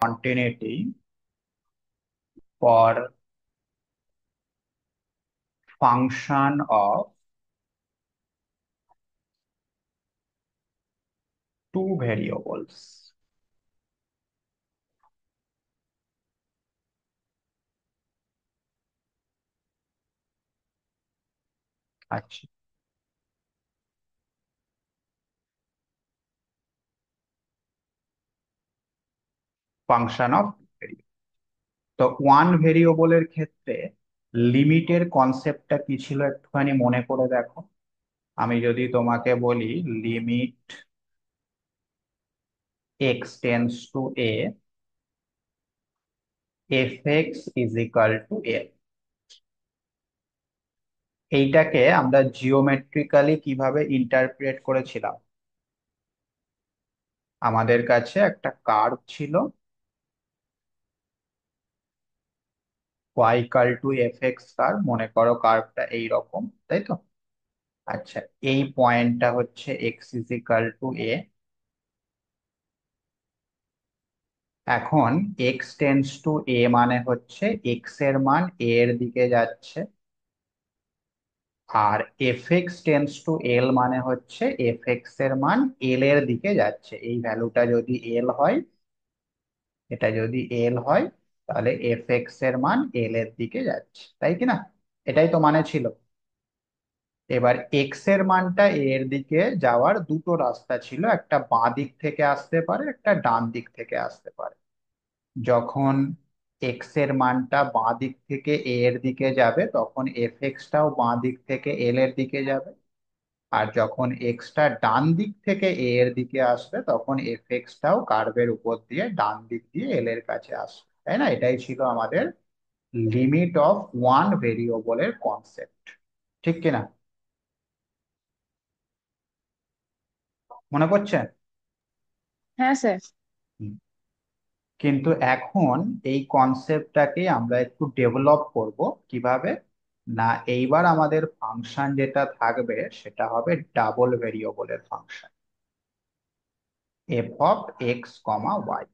continuity for function of two variables. আচ্ছা, function of তো one ভেরিয়েবলের ক্ষেত্রে লিমিটের কনসেপ্টটা কি ছিল একটুখানি মনে করে দেখো। আমি যদি তোমাকে বলি limit X tends to A, F X is equal to A, এইটাকে আমরা জিওমেট্রিক্যালি কিভাবে ইন্টারপ্রেট করেছিলাম? আমাদের কাছে একটা কার্ভ ছিল y equal to F x curve, মনে করো কার্ভটা এইরকম, তাই তো? আচ্ছা, এই পয়েন্টটা হচ্ছে এক্স ইজ ইকাল টু এ। এখন এক্স টেন্স টু এ মানে হচ্ছে এক্স এর মান এ এর দিকে যাচ্ছে, আর এফ এক্স টেন্স টু এল মানে হচ্ছে এফ এক্স এর মান এল এর দিকে যাচ্ছে। এই ভ্যালুটা যদি এল হয়, এটা যদি এল হয়, তাহলে এফ এক্স এর মান এল এর দিকে যাচ্ছে, তাই কি না? এটাই তো মানে ছিল। এবার এক্স এর মানটা এ এর দিকে যাওয়ার দুটো রাস্তা ছিল, একটা বাঁ দিক থেকে আসতে পারে, একটা ডান দিক থেকে আসতে পারে। যখন এক্স এর মানটা বাঁ দিক থেকে এ এর দিকে যাবে, তখন এফ এক্সটাও বাঁ দিক থেকে এল এর দিকে যাবে। আর যখন এক্সটা ডান দিক থেকে এ এর দিকে আসবে, তখন এফ এক্সটাও কার্ভের উপর দিয়ে ডান দিক দিয়ে এল এর কাছে আসবে, তাই না? এটাই ছিল আমাদের লিমিট অফ ওয়ান ভেরিয়েবলের কনসেপ্ট, ঠিক কিনা? মনে পড়ছে? হ্যাঁ স্যার। হুম। কিন্তু এখন এই কনসেপ্টটাকে আমরা একটু ডেভেলপ করব। কিভাবে? না, এইবার আমাদের ফাংশন যেটা থাকবে সেটা হবে ডাবল ভেরিয়েবলের function, F of X comma Y.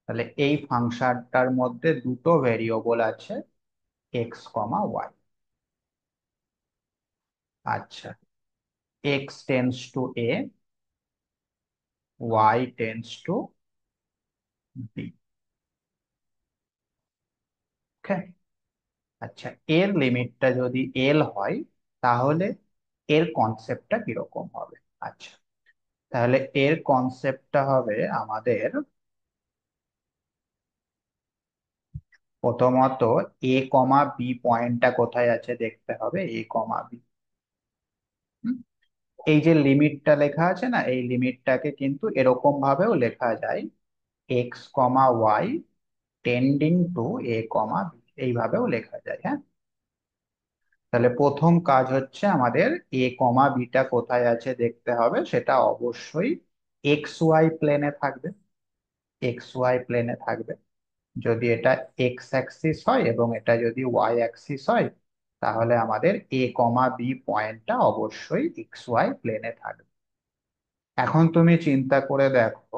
তাহলে এই ফাংশনটার মধ্যে দুটো ভেরিয়েবল আছে, এক্স কমা ওয়াই। আচ্ছা, X tends to A, Y tends to B. Okay. আচ্ছা, এর লিমিটটা যদি এল হয়, তাহলে এর কনসেপ্টটা কিরকম হবে? আচ্ছা, তাহলে এর কনসেপ্টটা হবে আমাদের প্রথমত এ কমা বি পয়েন্টটা কোথায় আছে দেখতে হবে, এ কমা বি। এই যে লিমিটটা লেখা আছে না, এই লিমিটটাকে কিন্তু এরকম ভাবেও লেখা যায়, x comma Y tending to A comma B, এইভাবেও লেখা যায়, হ্যাঁ। তাহলে প্রথম কাজ হচ্ছে আমাদের এ কমা বিটা কোথায় আছে দেখতে হবে, সেটা অবশ্যই এক্স ওয়াই প্লেনে থাকবে, এক্স ওয়াই প্লেনে থাকবে। যদি এটা এক্স অ্যাক্সিস হয় এবং এটা যদি ওয়াই অ্যাক্সিস হয়, তাহলে আমাদের এ কমা বি পয়েন্টটা অবশ্যই এক্স ওয়াই প্লেনে থাকবে। এখন তুমি চিন্তা করে দেখো,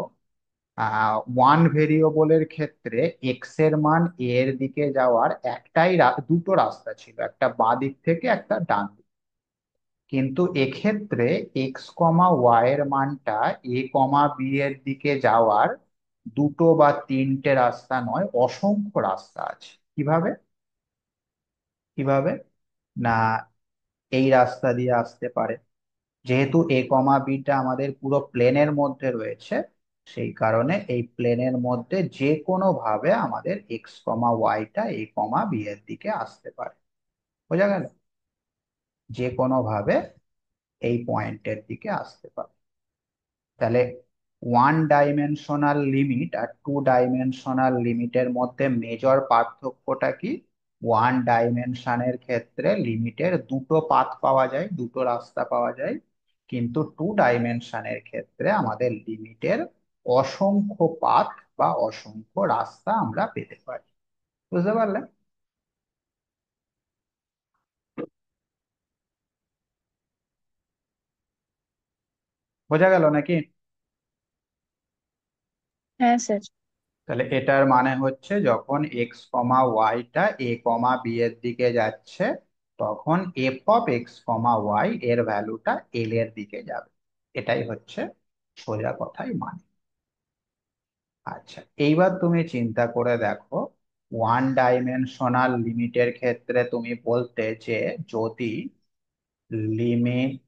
ওয়ান ভেরিয়েবলের ক্ষেত্রে এক্স এর মান এ এর দিকে যাওয়ার দুটো রাস্তা ছিল, একটা বাঁ দিক থেকে একটা ডান দিক। কিন্তু এক্ষেত্রে এক্স কমা ওয়াই এর মানটা এ কমা বি এর দিকে যাওয়ার দুটো বা তিনটে রাস্তা নয়, অসংখ্য রাস্তা আছে। কিভাবে? কিভাবে? না, এই রাস্তা দিয়ে আসতে পারে। যেহেতু এ কমা বিটা আমাদের পুরো প্লেনের মধ্যে রয়েছে, সেই কারণে এই প্লেনের মধ্যে যে কোনো ভাবে আমাদের এক্স কমা ওয়াইটা এ কমা বি এর দিকে আসতে পারে। বোঝা গেল? যে কোনো ভাবে এই পয়েন্টের দিকে আসতে পারে। তাহলে ওয়ান ডাইমেনশনাল লিমিট আর টু ডাইমেনশনাল লিমিটের মধ্যে মেজর পার্থক্যটা কি? ওয়ান ডাইমেনশনের ক্ষেত্রে লিমিটের দুটো পাথ পাওয়া যায়, দুটো রাস্তা পাওয়া যায়, কিন্তু টু ডাইমেনশনের ক্ষেত্রে আমাদের লিমিটের অসংখ্য পাথ বা অসংখ্য রাস্তা আমরা পেতে পারি। বুঝতে পারলে? বোঝা গেল নাকি? হ্যাঁ স্যার। তাহলে এটার মানে হচ্ছে যখন এক্স কমা ওয়াইটা এ কমা বি এর দিকে যাচ্ছে, তখন F of X comma Y এর ভ্যালুটা এল এর দিকে যাবে। এটাই হচ্ছে সোজা কথাই মানে। আচ্ছা, এইবার তুমি চিন্তা করে দেখো, ওয়ান ডাইমেনশনাল লিমিটের ক্ষেত্রে তুমি বলতে যে যদি limit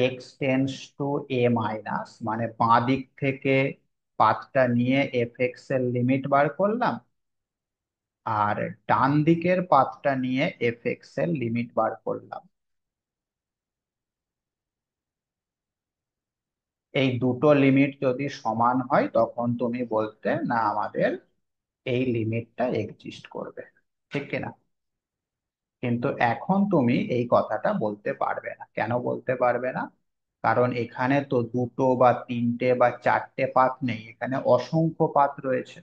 X tends to A minus, মানে বাঁ দিক থেকে পাথটা নিয়ে এফ এক্স এর লিমিট বার করলাম, আর ডান দিকের পাথটা নিয়ে এফ এক্স এর লিমিট বার করলাম। এই দুটো লিমিট যদি সমান হয় তখন তুমি বলতে না আমাদের এই লিমিটটা এক্সিস্ট করবে, ঠিক কিনা? কিন্তু এখন তুমি এই কথাটা বলতে পারবে না। কেন বলতে পারবে না? কারণ এখানে তো দুটো বা তিনটে বা চারটে পাথ নেই, এখানে অসংখ্য পাথ রয়েছে।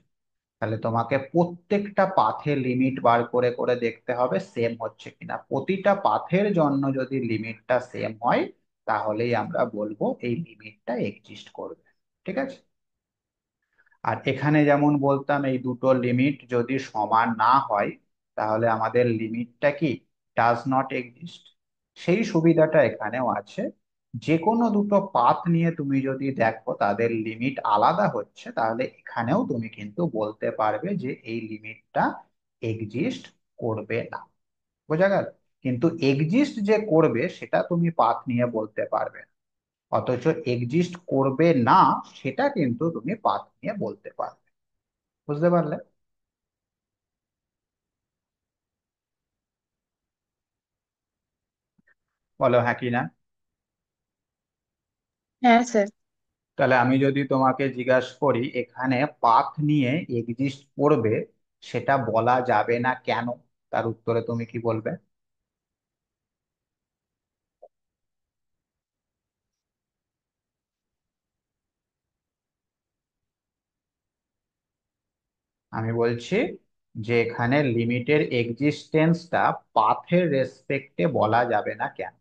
তাহলে তোমাকে প্রত্যেকটা পাথের লিমিট বার করে করে দেখতে হবে সেম হচ্ছে কিনা। প্রতিটা পাথের জন্য যদি লিমিটটা সেম হয়, তাহলেই আমরা বলবো এই লিমিটটা এক্সিস্ট করবে। ঠিক আছে? আর এখানে যেমন বলতাম এই দুটো লিমিট যদি সমান না হয়, তাহলে আমাদের লিমিটটা কি ডাজ নট এক্সিস্ট। সেই সুবিধাটা এখানেও আছে। যে কোনো দুটো পাথ নিয়ে তুমি যদি দেখো তাদের লিমিট আলাদা হচ্ছে, তাহলে এখানেও তুমি কিন্তু বলতে পারবে যে এই লিমিটটা এক্সিস্ট করবে না। বোঝা গেল? কিন্তু এক্সিস্ট যে করবে সেটা তুমি পাথ নিয়ে বলতে পারবে না। অথচ এক্সিস্ট করবে না সেটা কিন্তু তুমি পাথ নিয়ে বলতে পারবে। বুঝতে পারলে? বলো হ্যাঁ কি না। হ্যাঁ স্যার। তাহলে আমি যদি তোমাকে জিজ্ঞাসা করি এখানে পাথ নিয়ে এক্সিস্ট করবে, সেটা বলা যাবে না কেন, তার উত্তরে তুমি কি বলবে? আমি বলছি যে এখানে লিমিটের এক্সিস্টেন্সটা পাথের রেসপেক্টে বলা যাবে না কেন?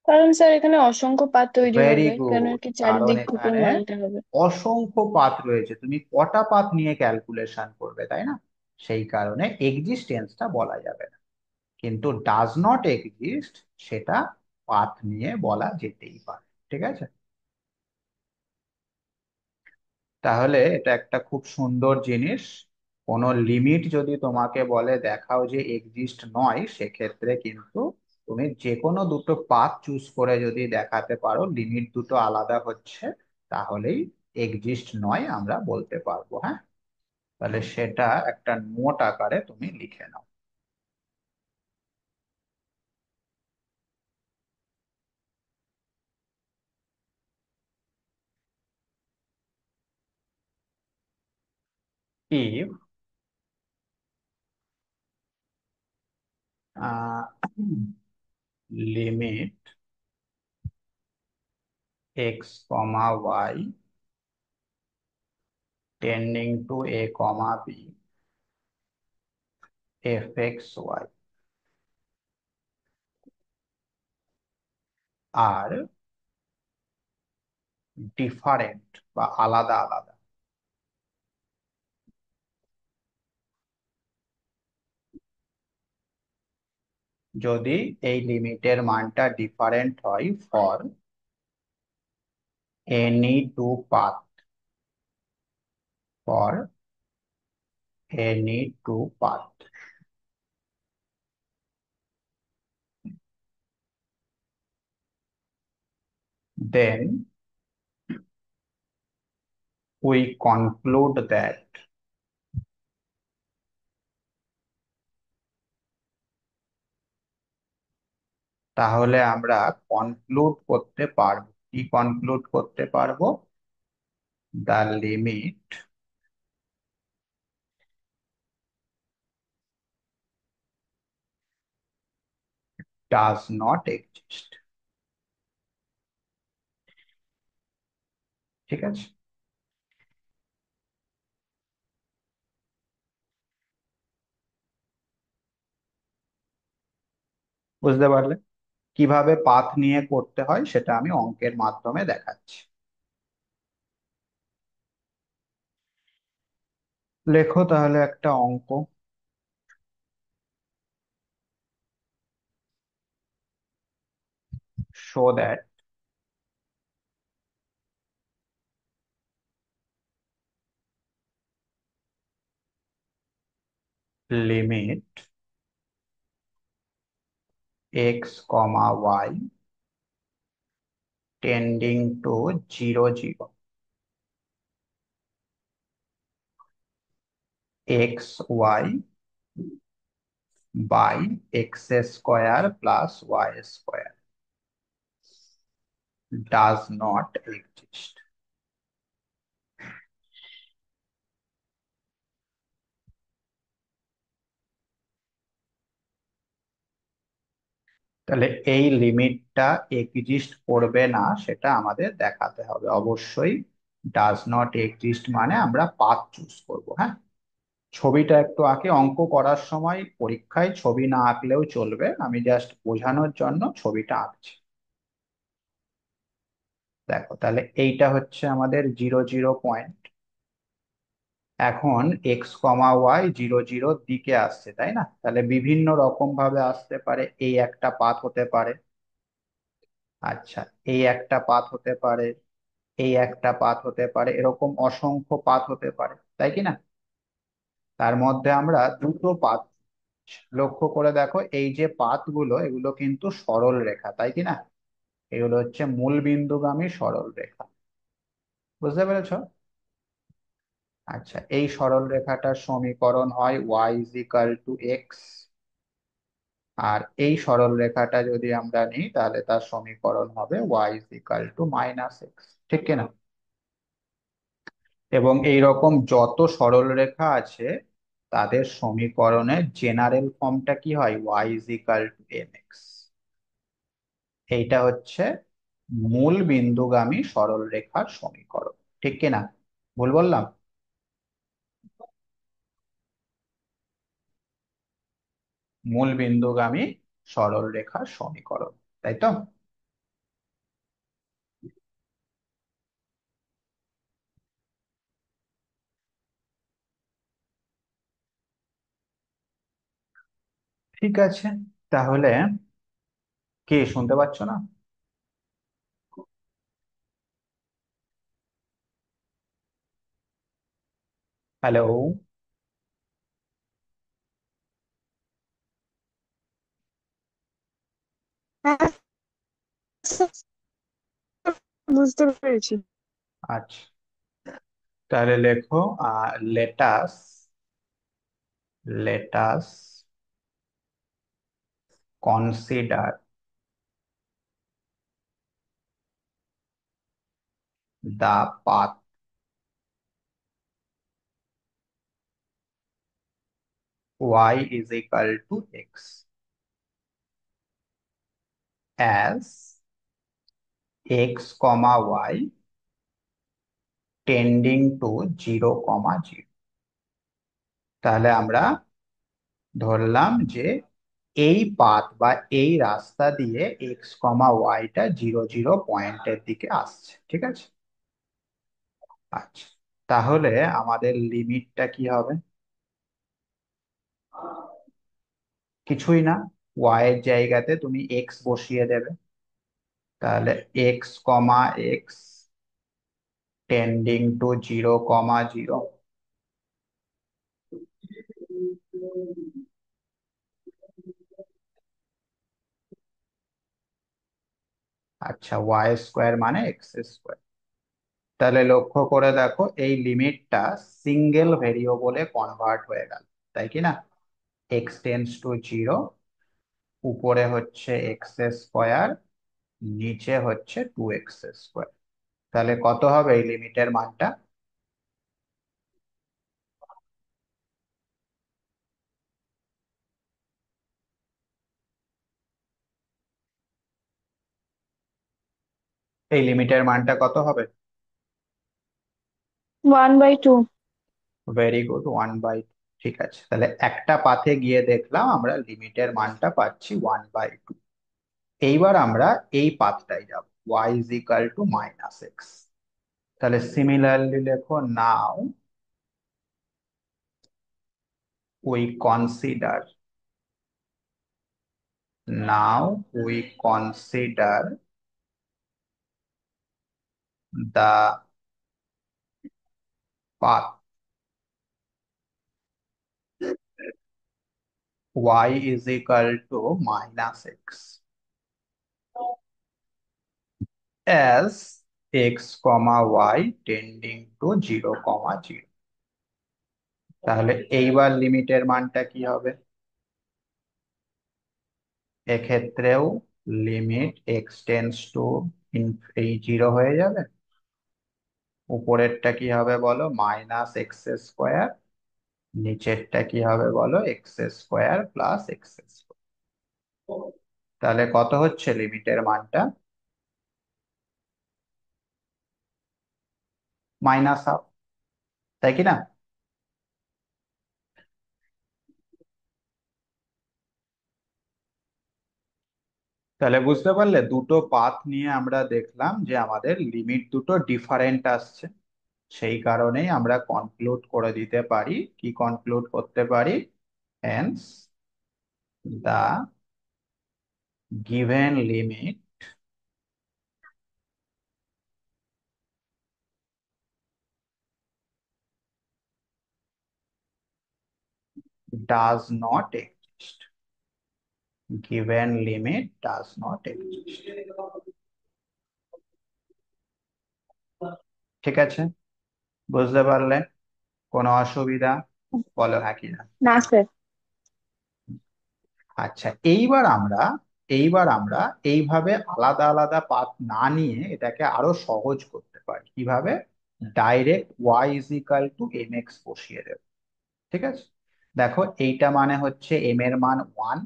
কারণ স্যার এখানে অসংখ্য পাত তৈরি ভেরি হবে, কেন গুড। কি কারণ চারিদিক থেকে এখানে মানতে হবে। অসংখ্য পাথ রয়েছে, তুমি কটা পাথ নিয়ে ক্যালকুলেশন করবে, তাই না? সেই কারণে এক্সিস্টেন্সটা বলা যাবে না। কিন্তু ডাজ নট এক্সিস্ট সেটা পাথ নিয়ে বলা যেতেই পারে। ঠিক আছে? তাহলে এটা একটা খুব সুন্দর জিনিস। কোন লিমিট যদি তোমাকে বলে দেখাও যে এক্সিস্ট নয়, সেক্ষেত্রে কিন্তু তুমি যে কোনো দুটো পাথ চুজ করে যদি দেখাতে পারো লিমিট দুটো আলাদা হচ্ছে, তাহলেই এক্সিস্ট নয় আমরা বলতে পারবো। হ্যাঁ, তাহলে সেটা একটা নোট আকারে তুমি লিখে নাও। if limit X comma Y tending to A comma B F X Y আর ডিফারেন্ট বা আলাদা আলাদা, যদি এই লিমিটের মানটা ডিফারেন্ট হয় for any two path, for any two path, then we conclude that, তাহলে আমরা কনক্লুড করতে পারবো। কি কনক্লুড করতে পারবো? The limit does not exist. ঠিক আছে? বুঝতে পারলে? কিভাবে পাথ নিয়ে করতে হয় সেটা আমি অঙ্কের মাধ্যমে দেখাচ্ছি। লেখো তাহলে একটা অঙ্ক। show that limit x comma y tending to 0 0 x y by x square plus y square does not exist. তাহলে এই লিমিটটা এক্সিস্ট করবে না সেটা আমাদের দেখাতে হবে অবশ্যই। ডাজ নট এক্সিস্ট মানে আমরা পাথ চুজ করব, হ্যাঁ। ছবিটা একটু আঁকে, অঙ্ক করার সময় পরীক্ষায় ছবি না আঁকলেও চলবে, আমি জাস্ট বোঝানোর জন্য ছবিটা আঁকছি। দেখো তাহলে এইটা হচ্ছে আমাদের 0 0 পয়েন্ট। এখন এক্স কমা ওয়াই 0 0 দিকে আসছে, তাই না? তাহলে বিভিন্ন রকম ভাবে আসতে পারে, এই একটা পাথ হতে পারে। আচ্ছা, এই একটা পাথ হতে পারে, এই একটা পাথ হতে পারে, এরকম অসংখ্য পাথ হতে পারে, তাই কি না? তার মধ্যে আমরা দুটো পাথ লক্ষ্য করে দেখো, এই যে পাথ গুলো এগুলো কিন্তু সরল রেখা, তাই কি না? এগুলো হচ্ছে মূল বিন্দুগামী সরল রেখা। বুঝতে পেরেছো? আচ্ছা, এই সরল রেখাটার সমীকরণ হয় y is equal to X. আর এই সরল রেখাটা যদি আমরা নিই তাহলে তার সমীকরণ হবে y is equal two minus x, ঠিক কিনা? এবং এই রকম যত সরল রেখা আছে তাদের সমীকরণের জেনারেল ফর্মটা কি হয়? y is equal two mx। এইটা হচ্ছে মূল বিন্দুগামী সরল রেখার সমীকরণ, ঠিক কিনা? ভুল বললাম? মূল বিন্দুগামী সরল রেখার সমীকরণ, তাই তো? ঠিক আছে, তাহলে কি শুনতে পাচ্ছ না? হ্যালো? হ্যাঁ স্যার, বুঝতে পেরেছি। আচ্ছা, তাহলে লেখো let us let us consider the path y is equal to x as x comma y tending to 0 comma 0। তাহলে আমরা ধরলাম যে এই পাথ বা এই রাস্তা দিয়ে এক্স কমা ওয়াইটা 0 0 পয়েন্টের দিকে আসছে, ঠিক আছে? আচ্ছা, তাহলে আমাদের লিমিটটা কি হবে? কিছুই না, ওয়াই এর জায়গাতে তুমি এক্স বসিয়ে দেবে। তাহলে x comma x trending to 0 কমা 0। আচ্ছা, ওয়াই স্কোয়ার মানে এক্স স্কোয়ার। তাহলে লক্ষ্য করে দেখো এই লিমিটটা সিঙ্গেল ভেরিয়েবলে কনভার্ট হয়ে গেল, তাই কি না? এক্স টেন্স টু 0, উপরে হচ্ছে এক্স স্কোয়ার, নিচে হচ্ছে 2x স্কোয়ার। তাহলে কত হবে এই লিমিটের মানটা? এই লিমিটের মানটা কত হবে? 1/2। Very good, 1/2। ঠিক আছে, তাহলে একটা পাথে গিয়ে দেখলাম আমরা লিমিটের মানটা পাচ্ছি 1/2। এইবার আমরা এই পাথটাই যাব, y is equal two minus x. তাহলে সিমিলারলি লেখো নাও we consider now we consider the path y is equal to minus x as x comma y tending to 0 comma 0। তাহলে এইবার লিমিটের মানটা কি হবে? এক্ষেত্রেও লিমিট এক্স টেন্স টু এই 0 হয়ে যাবে। উপরেরটা কি হবে বলো? Minus x square. নিচেরটা কি হবে বলো? X square plus x square. তাহলে কত হচ্ছে লিমিটের মানটা? মাইনাস হাফ, তাই কি না? তাহলে বুঝতে পারলে দুটো পাথ নিয়ে আমরা দেখলাম যে আমাদের লিমিট দুটো ডিফারেন্ট আসছে। সেই কারণেই আমরা কনক্লুড করে দিতে পারি, কি কনক্লুড করতে পারি? Hence the given limit does not exist, given limit does not exist। ঠিক আছে, বুঝতে পারলে? কোনো অসুবিধা? বলো হ্যাঁ কি না। না স্যার। আচ্ছা, এইবার আমরা এইভাবে আলাদা আলাদা পাথ না নিয়ে এটাকে আরো সহজ করতে পারি। কিভাবে? Direct Y is equal to M X বসিয়ে দেব। ঠিক আছে, দেখো এইটা মানে হচ্ছে এম এর মান 1,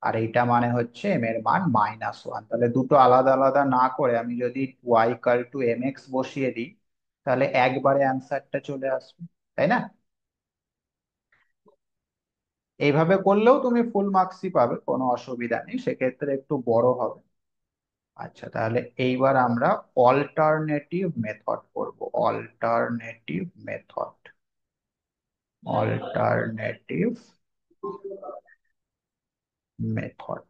আর এইটা মানে হচ্ছে এম এর মান -1। তাহলে দুটো আলাদা আলাদা না করে আমি যদি Y equal to M X বসিয়ে দিই, তাহলে একবারে অ্যান্সারটা চলে আসবে, তাই না? এইভাবে করলেও তুমি ফুল মার্কসই পাবে, কোনো অসুবিধা নেই, সেক্ষেত্রে একটু বড় হবে। আচ্ছা, তাহলে এইবার আমরা অল্টারনেটিভ মেথড করব। Alternative method, alternative method.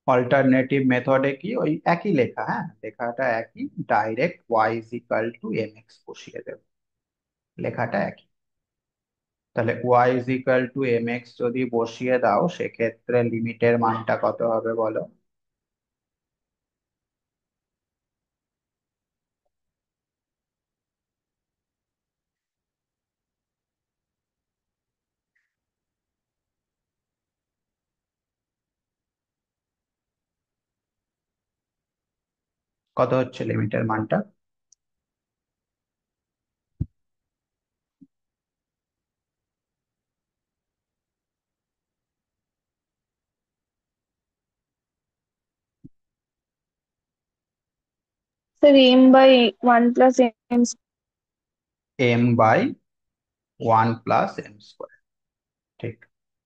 Alternative মেথডে কি ওই একই লেখা, হ্যাঁ লেখাটা একই, direct Y is equal to M X বসিয়ে দেব, লেখাটা একই। তাহলে Y is equal to M X যদি বসিয়ে দাও, সেক্ষেত্রে লিমিটের মানটা কত হবে বলো? কত হচ্ছে লিমিটের মানটা? Sir M by one plus M. M by 1 plus m²। ঠিক,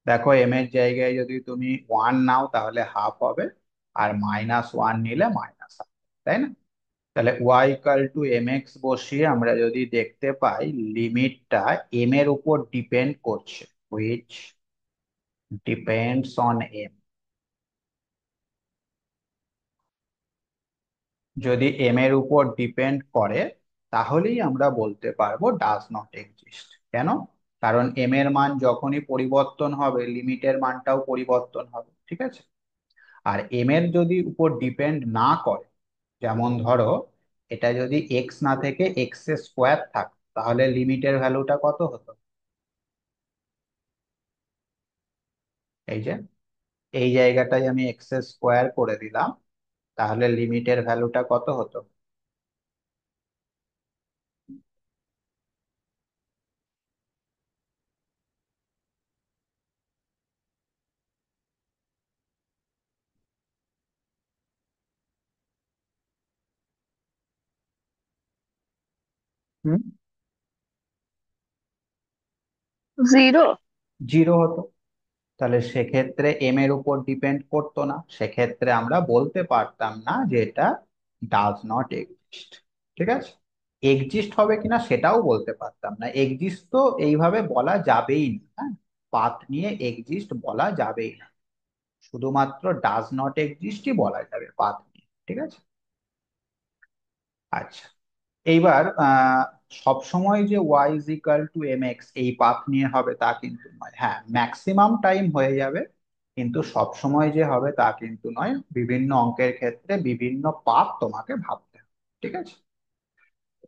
দেখো এম এর জায়গায় যদি তুমি 1 নাও তাহলে হাফ হবে, আর -1 নিলে মাইনাস হাফ, তাই না? তাহলে Y equal to M X বসিয়ে আমরা যদি দেখতে পাই লিমিটটা এম এর উপর ডিপেন্ড করছে, হুইচ ডিপেন্ডস অন এম। যদি এম এর উপর ডিপেন্ড করে, তাহলেই আমরা বলতে পারবো ডাজ নট এক্সিস্ট। কেন? কারণ এম এর মান যখনই পরিবর্তন হবে, লিমিটের মানটাও পরিবর্তন হবে, ঠিক আছে? আর এম এর যদি উপর ডিপেন্ড না করে, যেমন ধরো এটা যদি এক্স না থেকে এক্স স্কোয়ার থাকতো, তাহলে লিমিটের ভ্যালুটা কত হতো? এই যে এই জায়গাটায় আমি এক্স স্কোয়ার করে দিলাম, তাহলে লিমিটের ভ্যালুটা কত হতো? হুম, 0। 0 হতো। তাহলে সেক্ষেত্রে এম এর উপর ডিপেন্ড করতো না, সেক্ষেত্রে আমরা বলতে পারতাম না যে এটা ডাজ নট এক্সিস্ট। ঠিক আছে, এক্সিস্ট হবে কিনা সেটাও বলতে পারতাম না, এক্সিস্ট তো এইভাবে বলা যাবেই না, হ্যাঁ, পাথ নিয়ে এক্সিস্ট বলা যাবেই না, শুধুমাত্র ডাজ নট এক্সিস্টই বলা যাবে পাথ নিয়ে। ঠিক আছে। আচ্ছা, এইবার সব সময় যে Y is equal to M X এই পাথ নিয়ে হবে তা কিন্তু নয়, হ্যাঁ ম্যাক্সিমাম টাইম হয়ে যাবে, কিন্তু সব সময় যে হবে তা কিন্তু নয়, বিভিন্ন অঙ্কের ক্ষেত্রে বিভিন্ন পাথ তোমাকে ভাবতে হবে। ঠিক আছে,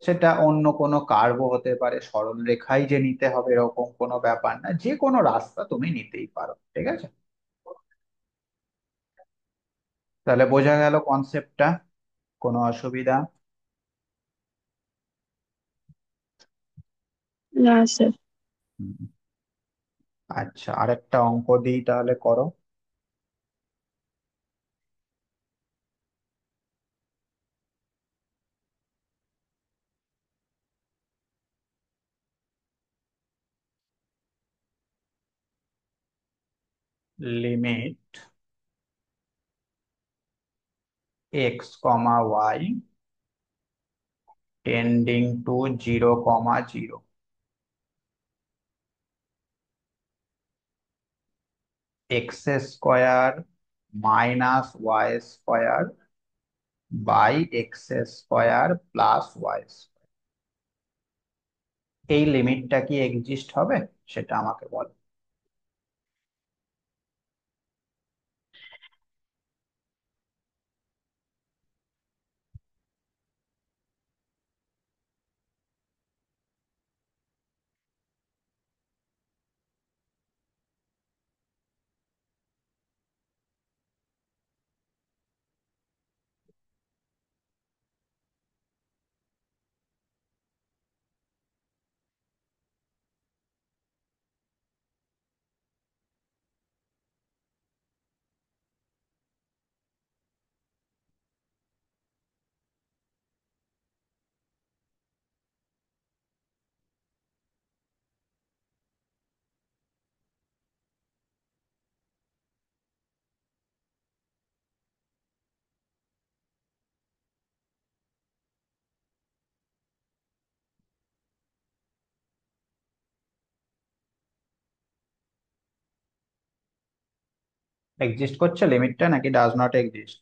সেটা অন্য কোনো কার্ভও হতে পারে, সরল রেখাই যে নিতে হবে এরকম কোনো ব্যাপার না, যে কোনো রাস্তা তুমি নিতেই পারো। ঠিক আছে, তাহলে বোঝা গেল কনসেপ্টটা, কোনো অসুবিধা? না স্যার। হুম। আচ্ছা, আরেকটা অঙ্ক দিই তাহলে, করো। Limit X comma Y tending to zero comma zero, X square minus Y square by X square plus Y, এই লিমিটটা কি এক্সিস্ট হবে সেটা আমাকে বলো। এক্সিস্ট করছে লিমিটটা নাকি does not exist?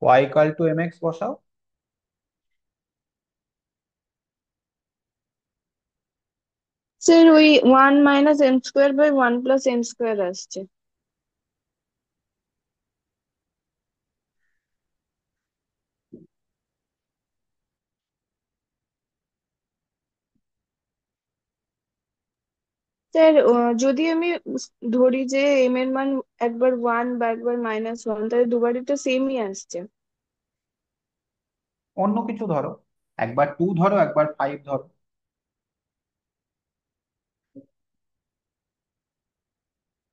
Y equal to M X বসাও। স্যার ওই 1 - m² / 1 + m² আসছে। স্যার যদি আমি ধরি যে এম এর মান একবার 1 বা একবার -1, তাহলে দুবারই তো সেমই আসছে। অন্য কিছু ধরো, একবার টু ধরো একবার ফাইভ ধরো,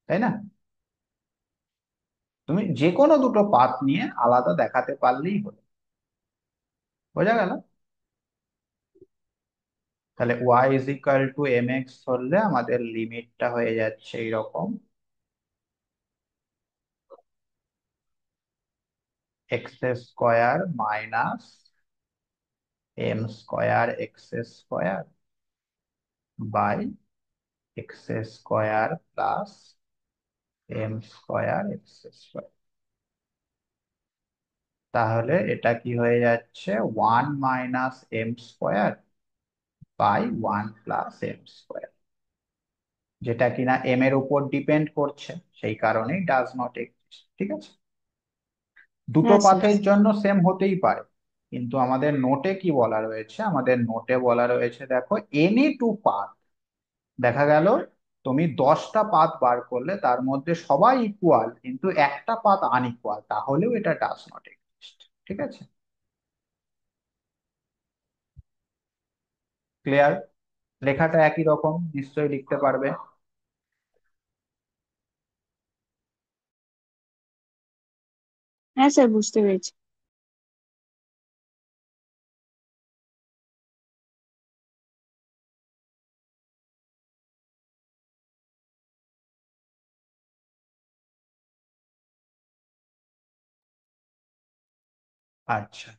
তাই না? তুমি যে কোনো দুটো পাথ নিয়ে আলাদা দেখাতে পারলেই হলো। বোঝা গেল? তাহলে Y is equal to M X ধরলে আমাদের লিমিটটা হয়ে যাচ্ছে এইরকম, X square minus M square X square by X square plus M square X square. তাহলে এটা কি হয়ে যাচ্ছে, 1 - m² বাই 1 + m², যেটা কিনা এম এর উপর ডিপেন্ড করছে, সেই কারণেই ডাজ নট এক্সিস্ট। ঠিক আছে, দুটো হ্যাঁ স্যার। পাথের জন্য সেম হতেই পারে, কিন্তু আমাদের নোটে কি বলা রয়েছে, আমাদের নোটে বলা রয়েছে দেখো এনি টু পাথ, দেখা গেল তুমি 10টা পাথ বার করলে তার মধ্যে সবাই ইকুয়াল কিন্তু একটা পাথ আনইকুয়াল, তাহলেও এটা ডাজ নট এক্সিস্ট। ঠিক আছে, ক্লিয়ার? লেখাটা একই রকম নিশ্চয়ই লিখতে পারবে। হ্যাঁ স্যার, বুঝতে পেরেছি। আচ্ছা,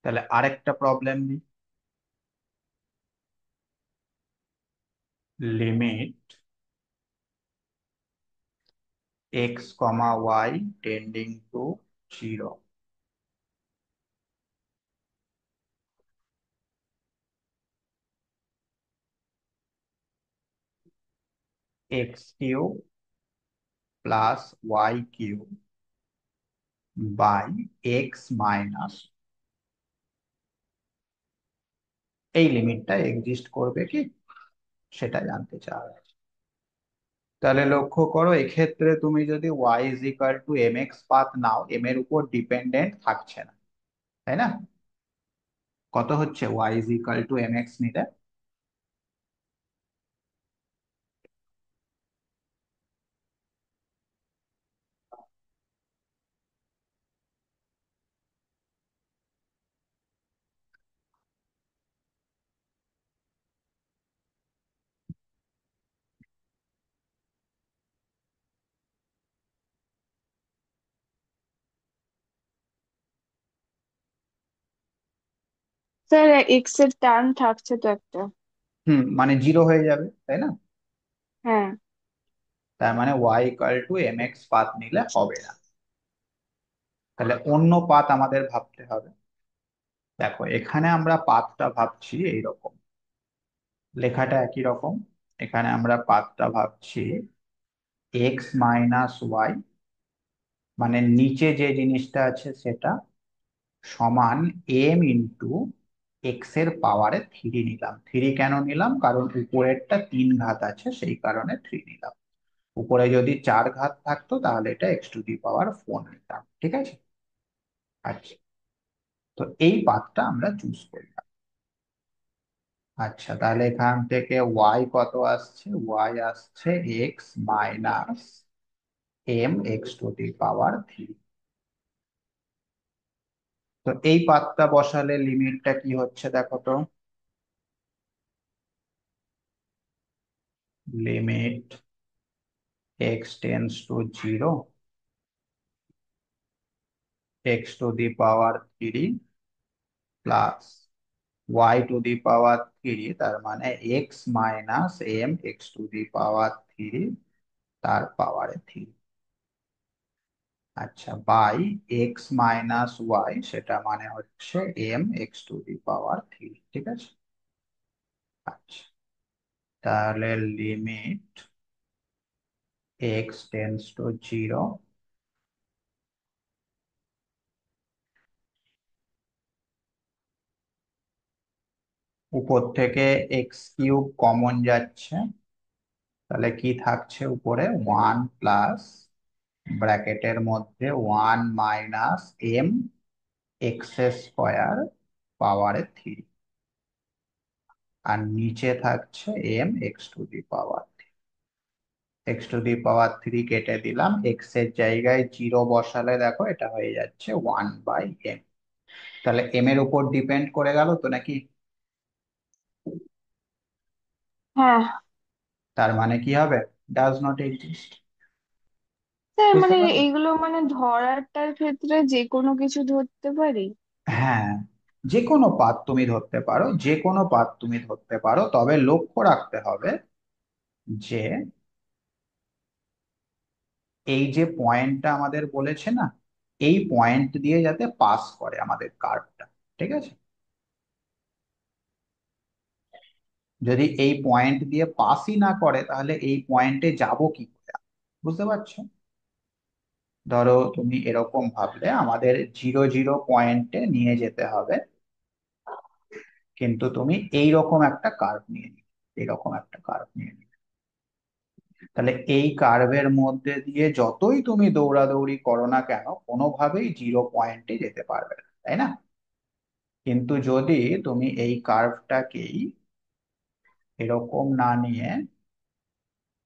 তাহলে আরেকটা প্রবলেম নিই। Limit X comma Y tending to zero, X cube plus Y cube by X minus, এই লিমিটটা এক্সিস্ট করবে কি সেটা জানতে চাওয়া হয়েছে। তাহলে লক্ষ্য করো, এক্ষেত্রে তুমি যদি Y is equal to M X path নাও, এম এর উপর ডিপেন্ডেন্ট থাকছে না, তাই না? কত হচ্ছে Y is equal to M X নিলে? স্যার, এক্স এর টার্ম থাকছে তো একটা। মানে জিরো হয়ে যাবে, তাই না? হ্যাঁ। তার মানে Y equal to M X path নিলে হবে না। তাহলে অন্য পাথ আমাদের ভাবতে হবে। দেখো, এখানে আমরা পাথটা ভাবছি এইরকম, লেখাটা একই রকম। এখানে আমরা পাথটা ভাবছি এক্স মাইনাস ওয়াই, মানে নিচে যে জিনিসটা আছে সেটা, সমান এম ইন্টু এক্স এর পাওয়ারে থ্রি নিলাম। থ্রি কেন নিলাম? কারণ উপরেরটা তিন ঘাত আছে, সেই কারণে থ্রি নিলাম। উপরে যদি চার ঘাত থাকতো তাহলে এটা x to the power four নিতাম, ঠিক আছে? আচ্ছা, তো এই পাথটা আমরা চুজ করলাম। আচ্ছা, তাহলে এখান থেকে ওয়াই কত আসছে? ওয়াই আসছে X minus M X to the power three. তো এই পাথটা বসালে লিমিটটা কি হচ্ছে দেখো তো। Limit x tends to 0, x to the power 3 plus y to the power 3, তার মানে x minus M X to the power 3 তার পাওয়ারে 3। আচ্ছা, বাই এক্স মাইনাস ওয়াই, সেটা মানে হচ্ছে M X to the power 3, ঠিক আছে? আচ্ছা, তাহলে limit X tends to zero, উপর থেকে এক্স কিউব কমন যাচ্ছে, তাহলে কি থাকছে উপরে? ওয়ান প্লাস ব্র্যাকেটের মধ্যে one minus M X square পাওয়ারে থ্রি, আর নিচে থাকছে M X to the power, X to the power three কেটে দিলাম, এক্স এর জায়গায় জিরো বসালে দেখো এটা হয়ে যাচ্ছে ওয়ান বাই এম। তাহলে এম এর উপর ডিপেন্ড করে গেল তো নাকি? হ্যাঁ তার মানে কি হবে? Does not exist. স্যার, বুঝতে মানে পারলে? এইগুলো মানে ধরাটার ক্ষেত্রে যে কোনো কিছু ধরতে পারি? হ্যাঁ, যে কোনো পাথ তুমি ধরতে পারো, যে কোনো পাথ তুমি ধরতে পারো, তবে লক্ষ্য রাখতে হবে যে এই যে পয়েন্টটা আমাদের বলেছে না, এই পয়েন্ট দিয়ে যাতে পাস করে আমাদের কার্ভটা, ঠিক আছে? যদি এই পয়েন্ট দিয়ে পাসই না করে তাহলে এই পয়েন্টে যাব কি করে? বুঝতে পারছো? ধরো তুমি এরকম ভাবলে আমাদের জিরো জিরো পয়েন্টে নিয়ে যেতে হবে, কিন্তু তুমি এইরকম একটা কার্ভ নিয়ে নিবে, এরকম একটা কার্ভ নিয়ে নিবে। তাহলে এই কার্ভের মধ্যে দিয়ে যতই তুমি দৌড়াদৌড়ি করো না কেন, কোনোভাবেই জিরো পয়েন্টে যেতে পারবে না, তাই না? কিন্তু যদি তুমি এই কার্ভটাকেই এরকম না নিয়ে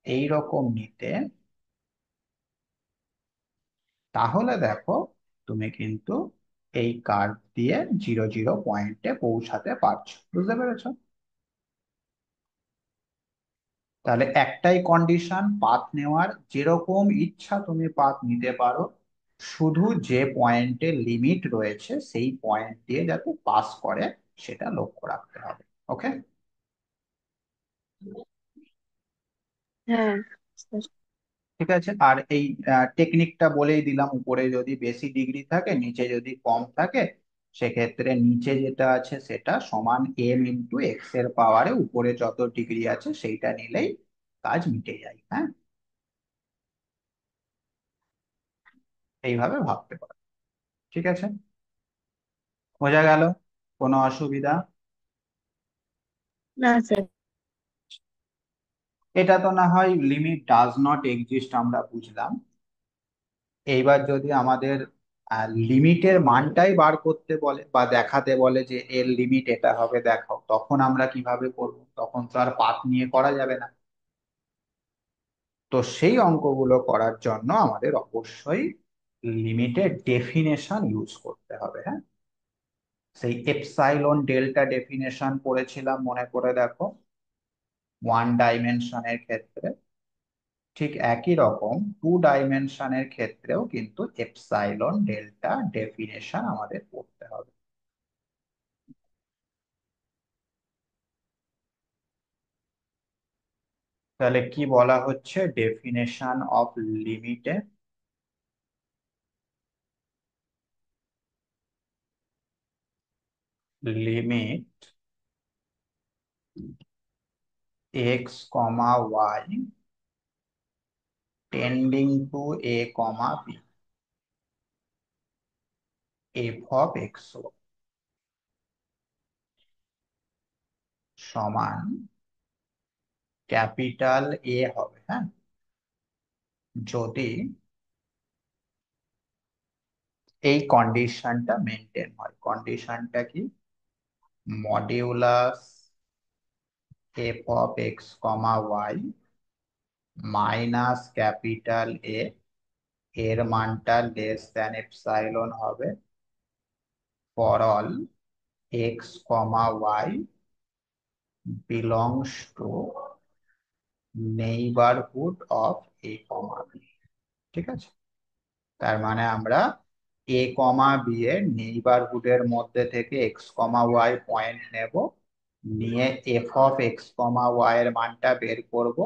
এই রকম নিতে, তাহলে দেখো তুমি কিন্তু এই কার্ভ দিয়ে 0, 0 পয়েন্টে পৌঁছাতে পারছো। বুঝতে পেরেছো? তাহলে একটাই কন্ডিশন পাথ নেওয়ার, যেরকম ইচ্ছা তুমি পাথ নিতে পারো, শুধু যে পয়েন্টে লিমিট রয়েছে সেই পয়েন্ট দিয়ে যাতে পাস করে সেটা লক্ষ্য রাখতে হবে। ওকে? হ্যাঁ স্যার। ঠিক আছে। আর এই টেকনিকটা বলেই দিলাম, উপরে যদি বেশি ডিগ্রি থাকে, নিচে যদি কম থাকে, সেক্ষেত্রে নিচে যেটা আছে সেটা সমান m × x এর পাওয়ারে উপরে যত ডিগ্রি আছে সেইটা নিলেই কাজ মিটে যায়। হ্যাঁ, এইভাবে ভাবতে পারো। ঠিক আছে? বোঝা গেল? কোনো অসুবিধা? না স্যার। এটা তো না হয় লিমিট ডাজ নট এক্সিস্ট আমরা বুঝলাম। এইবার যদি আমাদের লিমিটের মানটাই বার করতে বলে বা দেখাতে বলে যে এর লিমিট এটা হবে দেখাও, তখন আমরা কিভাবে করব? তখন তো আর পাথ নিয়ে করা যাবে না। তো সেই অঙ্কগুলো করার জন্য আমাদের অবশ্যই লিমিটের ডেফিনেশন ইউজ করতে হবে। হ্যাঁ, সেই এপসাইলন ডেল্টা ডেফিনেশন পড়েছিলাম, মনে করে দেখো, 1 ডাইমেনশনের ক্ষেত্রে। ঠিক একই রকম 2 ডাইমেনশনের ক্ষেত্রেও কিন্তু এপসাইলন ডেল্টা ডেফিনেশন আমাদের পড়তে হবে। তাহলে কি বলা হচ্ছে ডেফিনেশন অফ লিমিটে? Limit x, y tending to a, b f(x) সমান ক্যাপিটাল এ হবে। হ্যাঁ, যদি এই কন্ডিশনটা মেনটেন হয়। কন্ডিশনটা কি? Modulus f(x, y) minus capital A, এর মানটা লেস দ্যান এপসাইলন হবে, for all x, y belongs to neighbourhood of a, b। ঠিক আছে? তার মানে আমরা a, b এর নেইবারহুডের মধ্যে থেকে x, y পয়েন্ট নেব, নিয়ে f(x, y) এর মানটা বের করব,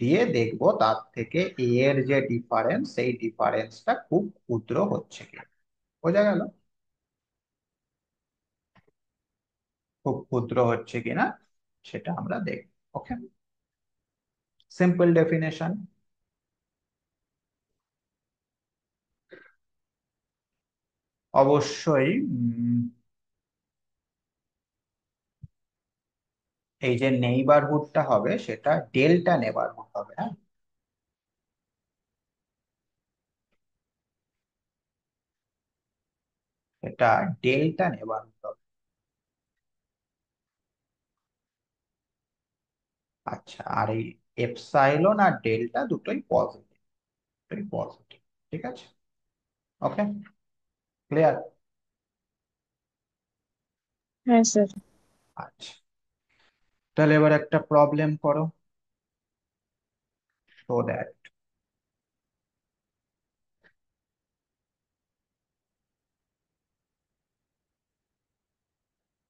দিয়ে দেখব তার থেকে a এর যে ডিফারেন্স সেই ডিফারেন্সটা খুব ক্ষুদ্র হচ্ছে কি। বোঝা গেল? খুব ক্ষুদ্র হচ্ছে কিনা সেটা আমরা দেখব। ওকে? Simple definition. অবশ্যই এই যে নেইবারহুডটা হবে সেটা ডেল্টা নেইবারহুড হবে। হ্যাঁ, এটা ডেল্টা নেইবারহুড হবে। আচ্ছা, আর এই এপসাইলন আর ডেল্টা দুটোই পজিটিভ, দুটোই পজিটিভ। ঠিক আছে? Okay, clear? হ্যাঁ স্যার। আচ্ছা, তাহলে এবার একটা প্রবলেম করো। So that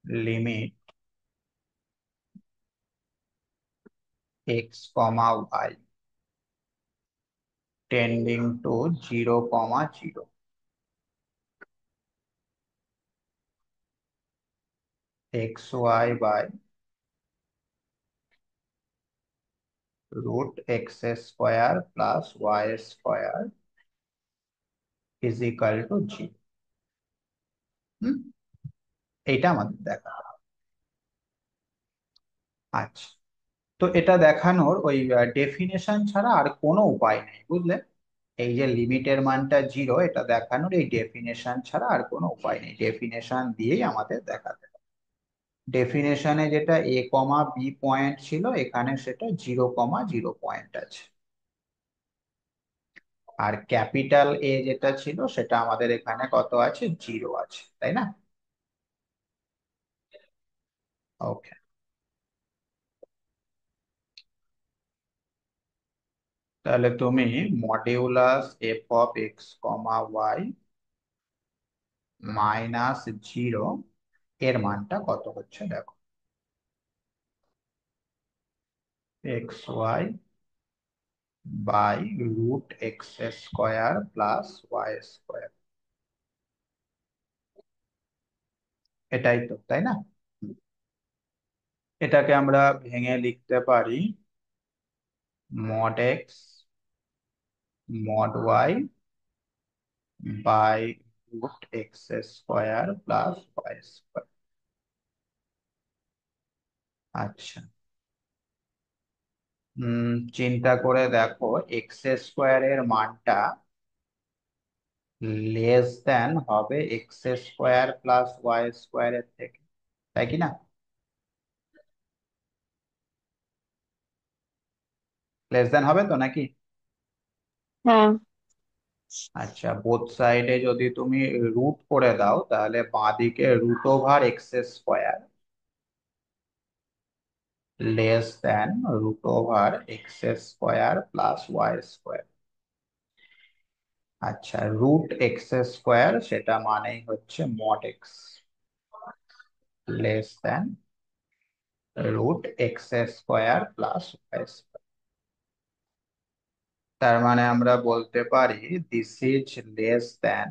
limit x, y tending to 0, 0 xy √x² plus y² is equal to 0। এইটা আমাদের দেখা। আচ্ছা, তো এটা দেখানোর ওই ডেফিনেশন ছাড়া আর কোনো উপায় নেই, বুঝলে? এই যে লিমিটের মানটা জিরো, এটা দেখানোর এই ডেফিনেশন ছাড়া আর কোনো উপায় নেই, ডেফিনেশন দিয়েই আমাদের দেখাতে হবে। ডেফিনেশনে যেটা এ কমা বি পয়েন্ট ছিল, এখানে সেটা 0,0 পয়েন্ট আছে। আর ক্যাপিটাল এ যেটা ছিল সেটা আমাদের এখানে কত আছে, জিরো আছে, তাই না? ওকে। তাহলে তুমি modulus F of X comma Y -0 এর মানটা কত হচ্ছে দেখো। X Y by √x² plus Y square, এটাই তো, তাই না? এটাকে আমরা ভেঙে লিখতে পারি mod X mod Y by √x² plus Y square. আচ্ছা, চিন্তা করে দেখো, x² এর মানটা লেস দেন হবে x² প্লাস ওয়াই স্কোয়ার এর থেকে, তাই কি না? লেস দেন হবে তো নাকি? হ্যাঁ। আচ্ছা, বোথ সাইডে যদি তুমি রুট করে দাও, তাহলে বাঁদিকে √x² less than √x² plus Y square. আচ্ছা, √x² সেটা মানেই হচ্ছে mod X less than √x² plus Y square. তার মানে আমরা বলতে পারি this is less than,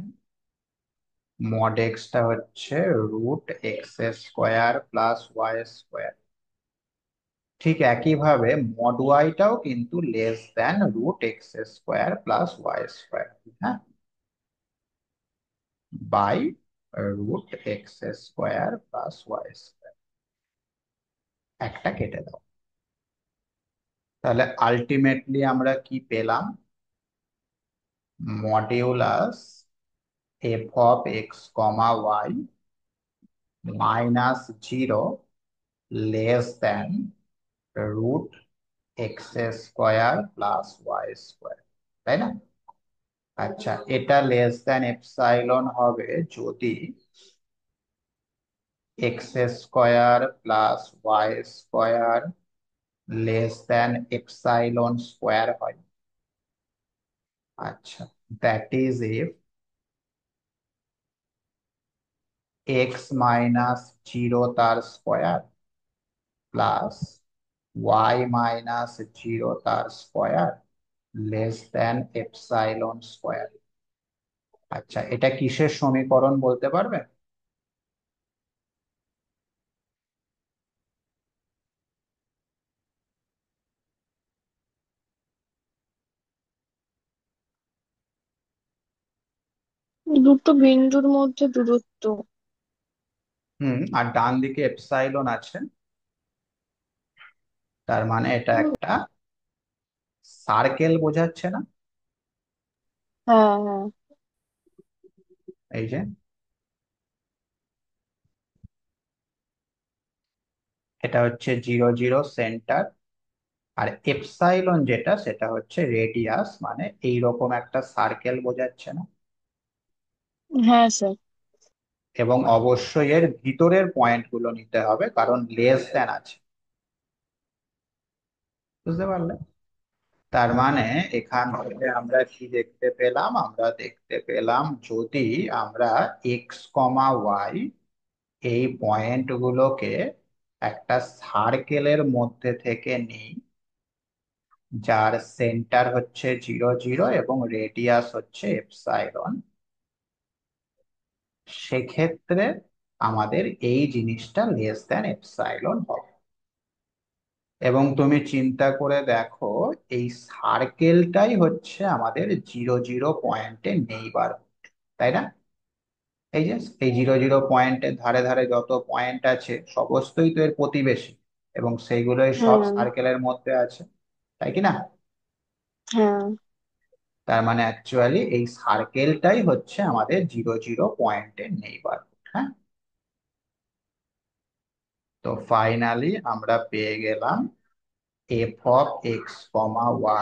mod এক্সটা হচ্ছে √x² প্লাস ওয়াই স্কোয়ার। ঠিক একইভাবে মড ওয়াইটাও কিন্তু less than √x² plus Y square, হ্যাঁ, by √x² plus Y square. একটা কেটে দাও। তাহলে আলটিমেটলি আমরা কি পেলাম? Modulus F of X comma Y -0 less than √x² plus Y square, তাই না? আচ্ছা, এটা লেস দেন এপসাইলন হবে যদি x² plus Y square less than epsilon square হয়। আচ্ছা, দ্যাট ইজ ইফ x-0 তার স্কোয়ার প্লাস y-0 তার square less than epsilon square. আচ্ছা, এটা কিসের সমীকরণ বলতে পারবে? দুটো বিন্দুর মধ্যে দূরত্ব। আর ডান দিকে এপসাইলন আছে, তার মানে এটা একটা সার্কেল বোঝাচ্ছে না? হ্যাঁ হ্যাঁ। এই যে এটা হচ্ছে 0, 0 সেন্টার, আর এপসাইলন যেটা সেটা হচ্ছে রেডিয়াস, মানে এইরকম একটা সার্কেল বোঝাচ্ছে না? হ্যাঁ স্যার। এবং অবশ্যই এর ভিতরের পয়েন্ট গুলো নিতে হবে, কারণ লেস দেন আছে, বুঝতে পারলে? তার মানে এখান থেকে আমরা কি দেখতে পেলাম? আমরা দেখতে পেলাম যদি আমরা এক্স কমা ওয়াই এই পয়েন্ট গুলোকে একটা সার্কেলের মধ্যে থেকে নিই, যার সেন্টার হচ্ছে 0, 0 এবং রেডিয়াস হচ্ছে এপসাইলন, সেক্ষেত্রে আমাদের এই জিনিসটা লেস দেন এপসাইলন হবে। এবং তুমি চিন্তা করে দেখো, এই সার্কেলটাই হচ্ছে আমাদের 0, 0 পয়েন্টে নেইবার, তাই না? এই যে এই 0, 0 পয়েন্টের ধারে ধারে যত পয়েন্ট আছে সমস্তই তো এর প্রতিবেশী, এবং সেইগুলোই সব হ্যাঁ সার্কেলের মধ্যে আছে, তাই কি না? হ্যাঁ। তার মানে অ্যাকচুয়ালি এই সার্কেলটাই হচ্ছে আমাদের 0, 0 পয়েন্টের নেইবারহুড। হ্যাঁ, তো ফাইনালি আমরা পেয়ে গেলাম f(x,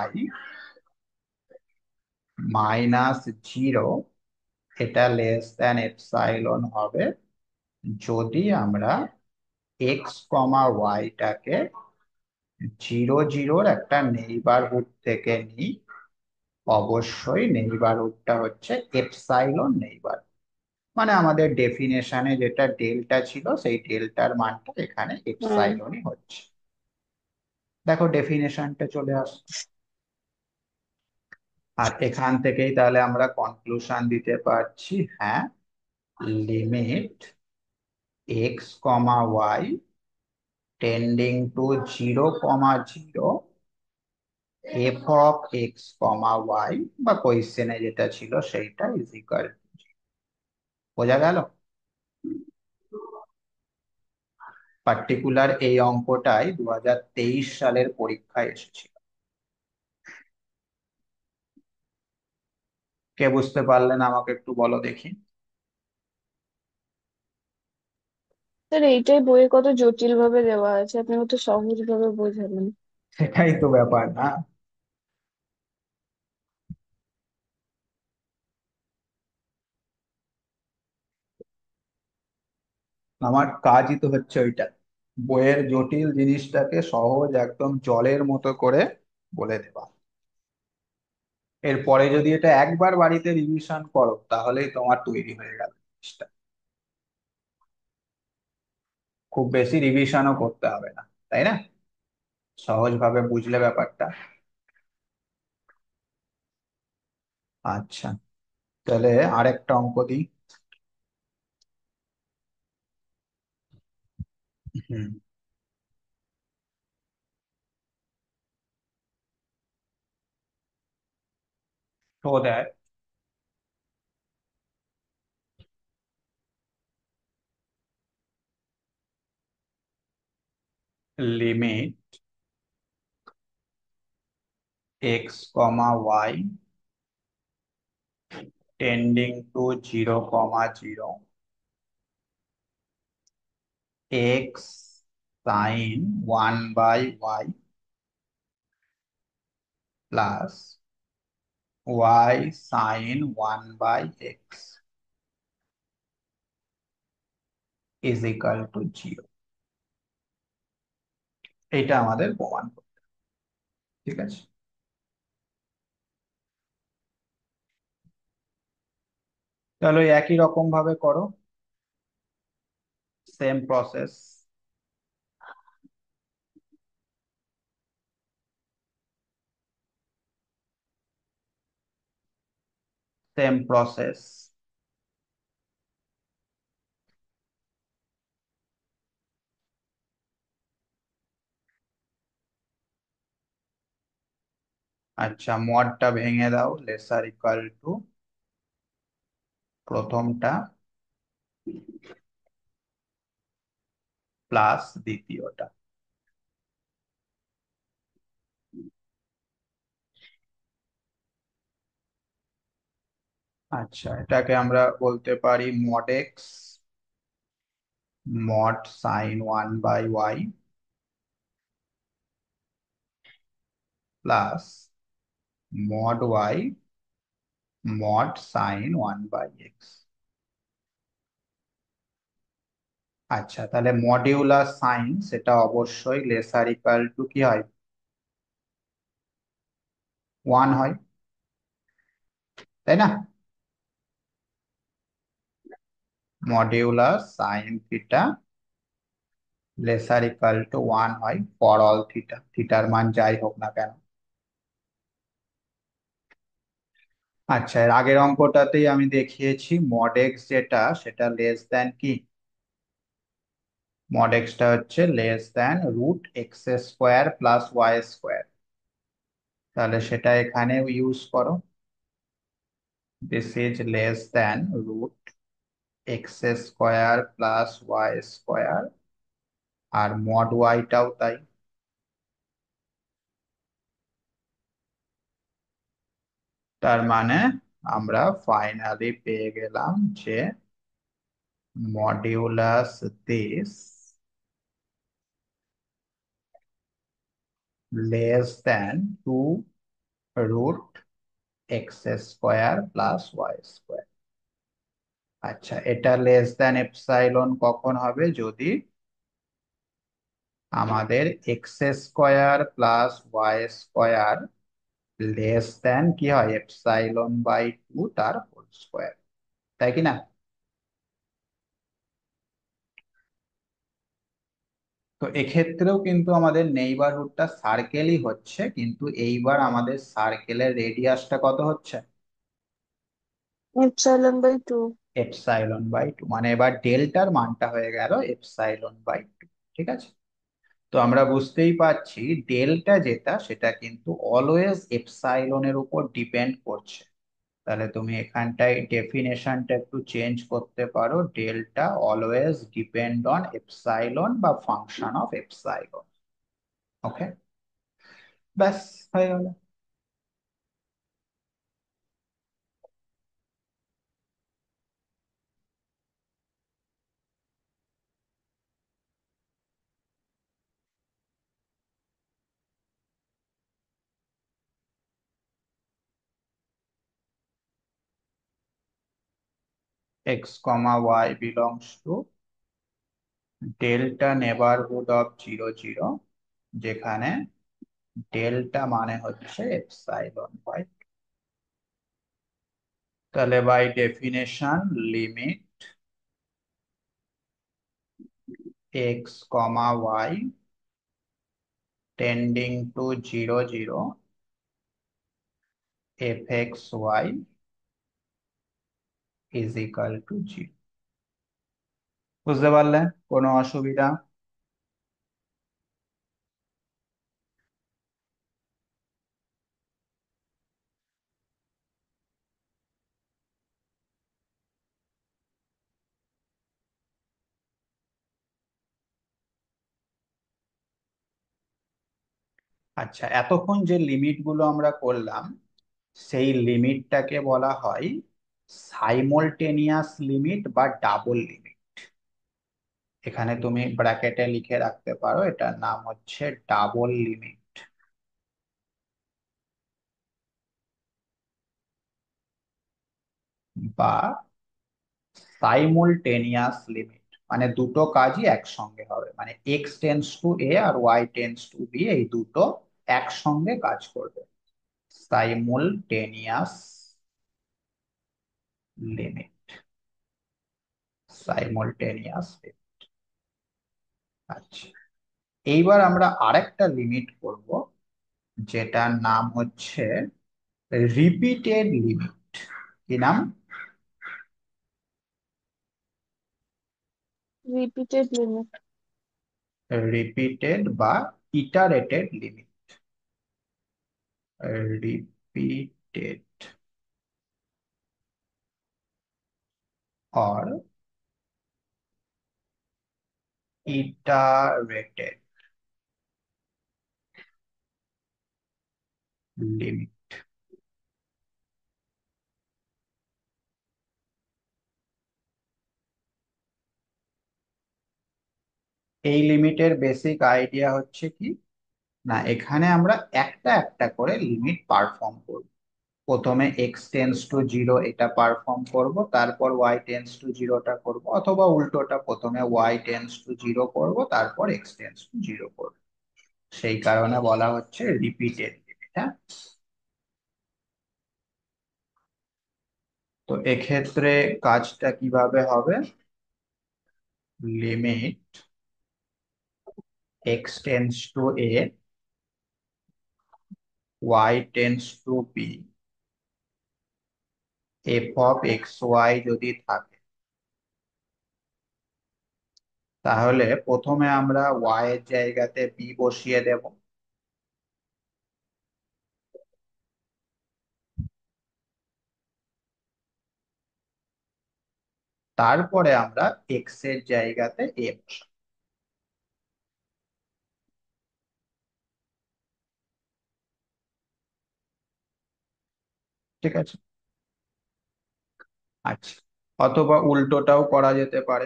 y) -0 এটা লেস দ্যান এপসাইলন হবে যদি আমরা x, y টাকে 0, 0-র একটা নেইবারহুড থেকে নিই। অবশ্যই নেইবারহুডটা হচ্ছে এপসাইলন নেইবার, মানে আমাদের ডেফিনেশনে যেটা ডেল্টা ছিল সেই ডেল্টার মানটা এখানে হ্যাঁ। এপসাইলনই হচ্ছে। দেখো ডেফিনেশনটা চলে আসছে। আর এখান থেকেই তাহলে আমরা কনক্লুশন দিতে পারছি, হ্যাঁ, limit x, y tending to 0, 0 f(x, y) বা কোয়েশ্চেনে যেটা ছিল সেইটা ইজ ইকুয়াল, বোঝা গেল? পার্টিকুলার এই অঙ্কটাই 2023 সালের পরীক্ষায় এসেছিল। কে বুঝতে পারলেন আমাকে একটু বলো দেখি। স্যার এইটাই বইয়ে কত জটিল ভাবে দেওয়া আছে, আপনি কত সহজ ভাবে বোঝালেন। সেটাই তো ব্যাপার না, আমার কাজই তো হচ্ছে ওইটা, বইয়ের জটিল জিনিসটাকে সহজ একদম জলের মতো করে বলে দেওয়া। এরপরে যদি এটা একবার বাড়িতে রিভিশন করো তাহলেই তোমার তৈরি হয়ে গেল জিনিসটা, খুব বেশি রিভিশনও করতে হবে না, তাই না? সহজভাবে বুঝলে ব্যাপারটা। আচ্ছা, তাহলে আরেকটা অঙ্ক দিই। হুম, so that limit x, y tending to 0, 0 x sin 1/y plus y sin 1/x is equal to 0, এটা আমাদের প্রমাণ করতে হবে। ঠিক আছে, তাহলে ওই একই রকম ভাবে করো, সেম প্রসেস, সেম প্রসেস। আচ্ছা, মডটা ভেঙে দাও, লেসার ইকুয়াল টু প্রথমটা প্লাস দ্বিতীয়টা। আচ্ছা, এটাকে আমরা বলতে পারি mod X mod sine 1/y plus mod Y mod sine 1/x। আচ্ছা, তাহলে মডিউলার সাইন সেটা অবশ্যই লেসার ইকুয়াল টু কি হয়, 1 হয়, তাই না? Modular sine theta laser equal two 1 হয় ফর অল থিটা, থিটার মান যাই হোক না কেন। আচ্ছা, এর আগের অঙ্কটাতেই আমি দেখিয়েছি মড এক্স যেটা সেটা লেস দেন কি, মড এক্সটা হচ্ছে less than √x² plus y²। তাহলে সেটা এখানে ইউজ করো, this is less than √x² plus y², আর মড ওয়াইটাও তাই। তার মানে আমরা ফাইনালি পেয়ে গেলাম যে modulus this less than 2√x² + y²। আচ্ছা, এটা লেস দেন এপসাইলন কখন হবে? যদি আমাদের x² + y² লেস দেন কি হয়, ε/2 তার হোল স্কোয়ার, তাই কি না? তো এক্ষেত্রেও কিন্তু আমাদের নেইবারহুডটা সার্কেলই হচ্ছে, কিন্তু এইবার আমাদের সার্কেলের রেডিয়াসটা কত হচ্ছে? ε/2। ε/2, মানে এবার ডেল্টার মানটা হয়ে গেল ε/2। ঠিক আছে, তো আমরা বুঝতেই পারছি ডেল্টা যেটা সেটা কিন্তু অলওয়েজ এপসাইলনের উপর ডিপেন্ড করছে। তাহলে তুমি এখানটায় ডেফিনেশনটা একটু চেঞ্জ করতে পারো, delta always depend on epsilon বা ফাংশন অফ এপসাইলন। ওকে, ব্যাস, হয়ে গেল। x, y belongs to delta neighbourhood of 0, 0, যেখানে ডেল্টা মানে হচ্ছে ε/2। তাহলে by definition limit x, y tending to 0, 0 f(x, y) is equal to 0। বুঝতে পারলে? কোনো অসুবিধা? আচ্ছা, এতক্ষণ যে লিমিট গুলো আমরা করলাম সেই লিমিটটাকে বলা হয় সাইমultaneous লিমিট বা ডাবল লিমিট। এখানে তুমি ব্র্যাকেটে লিখে রাখতে পারো, এটার নাম হচ্ছে ডাবল লিমিট বা সাইমultaneous লিমিট। মানে দুটো কাজই একসঙ্গে হবে, মানে x টেন্ডস টু a আর y টেন্ডস টু b, এই দুটো একসঙ্গে কাজ করবে। Simultaneous limit, simultaneous limit. আচ্ছা, এইবার আমরা আরেকটা লিমিট করব, যেটার নাম হচ্ছে রিপিটেড লিমিট। কি নাম? Repeated limit. রিপিটেড বা iterated limit. Repeated or iterated limit. এই লিমিটের বেসিক আইডিয়া হচ্ছে কি, না এখানে আমরা একটা একটা করে লিমিট পারফর্ম করব। প্রথমে x টেন্ডস টু 0 এটা পারফর্ম করব, তারপর y টেন্ডস টু 0টা করব, অথবা উল্টোটা প্রথমে y টেন্ডস টু 0 করব, তারপর x টেন্ডস টু 0 করব। সেই কারণে বলা হচ্ছে রিপিটেড লিমিট। হ্যাঁ, তো এক্ষেত্রে কাজটা কিভাবে হবে? Limit x tends to a, y tends to b, f(x, y) যদি থাকে, তাহলে প্রথমে আমরা y এর জায়গাতে b বসিয়ে দেব। তারপরে আমরা x এর জায়গাতে a বসাবো। ঠিক আছে। আচ্ছা, অথবা উল্টোটাও করা যেতে পারে।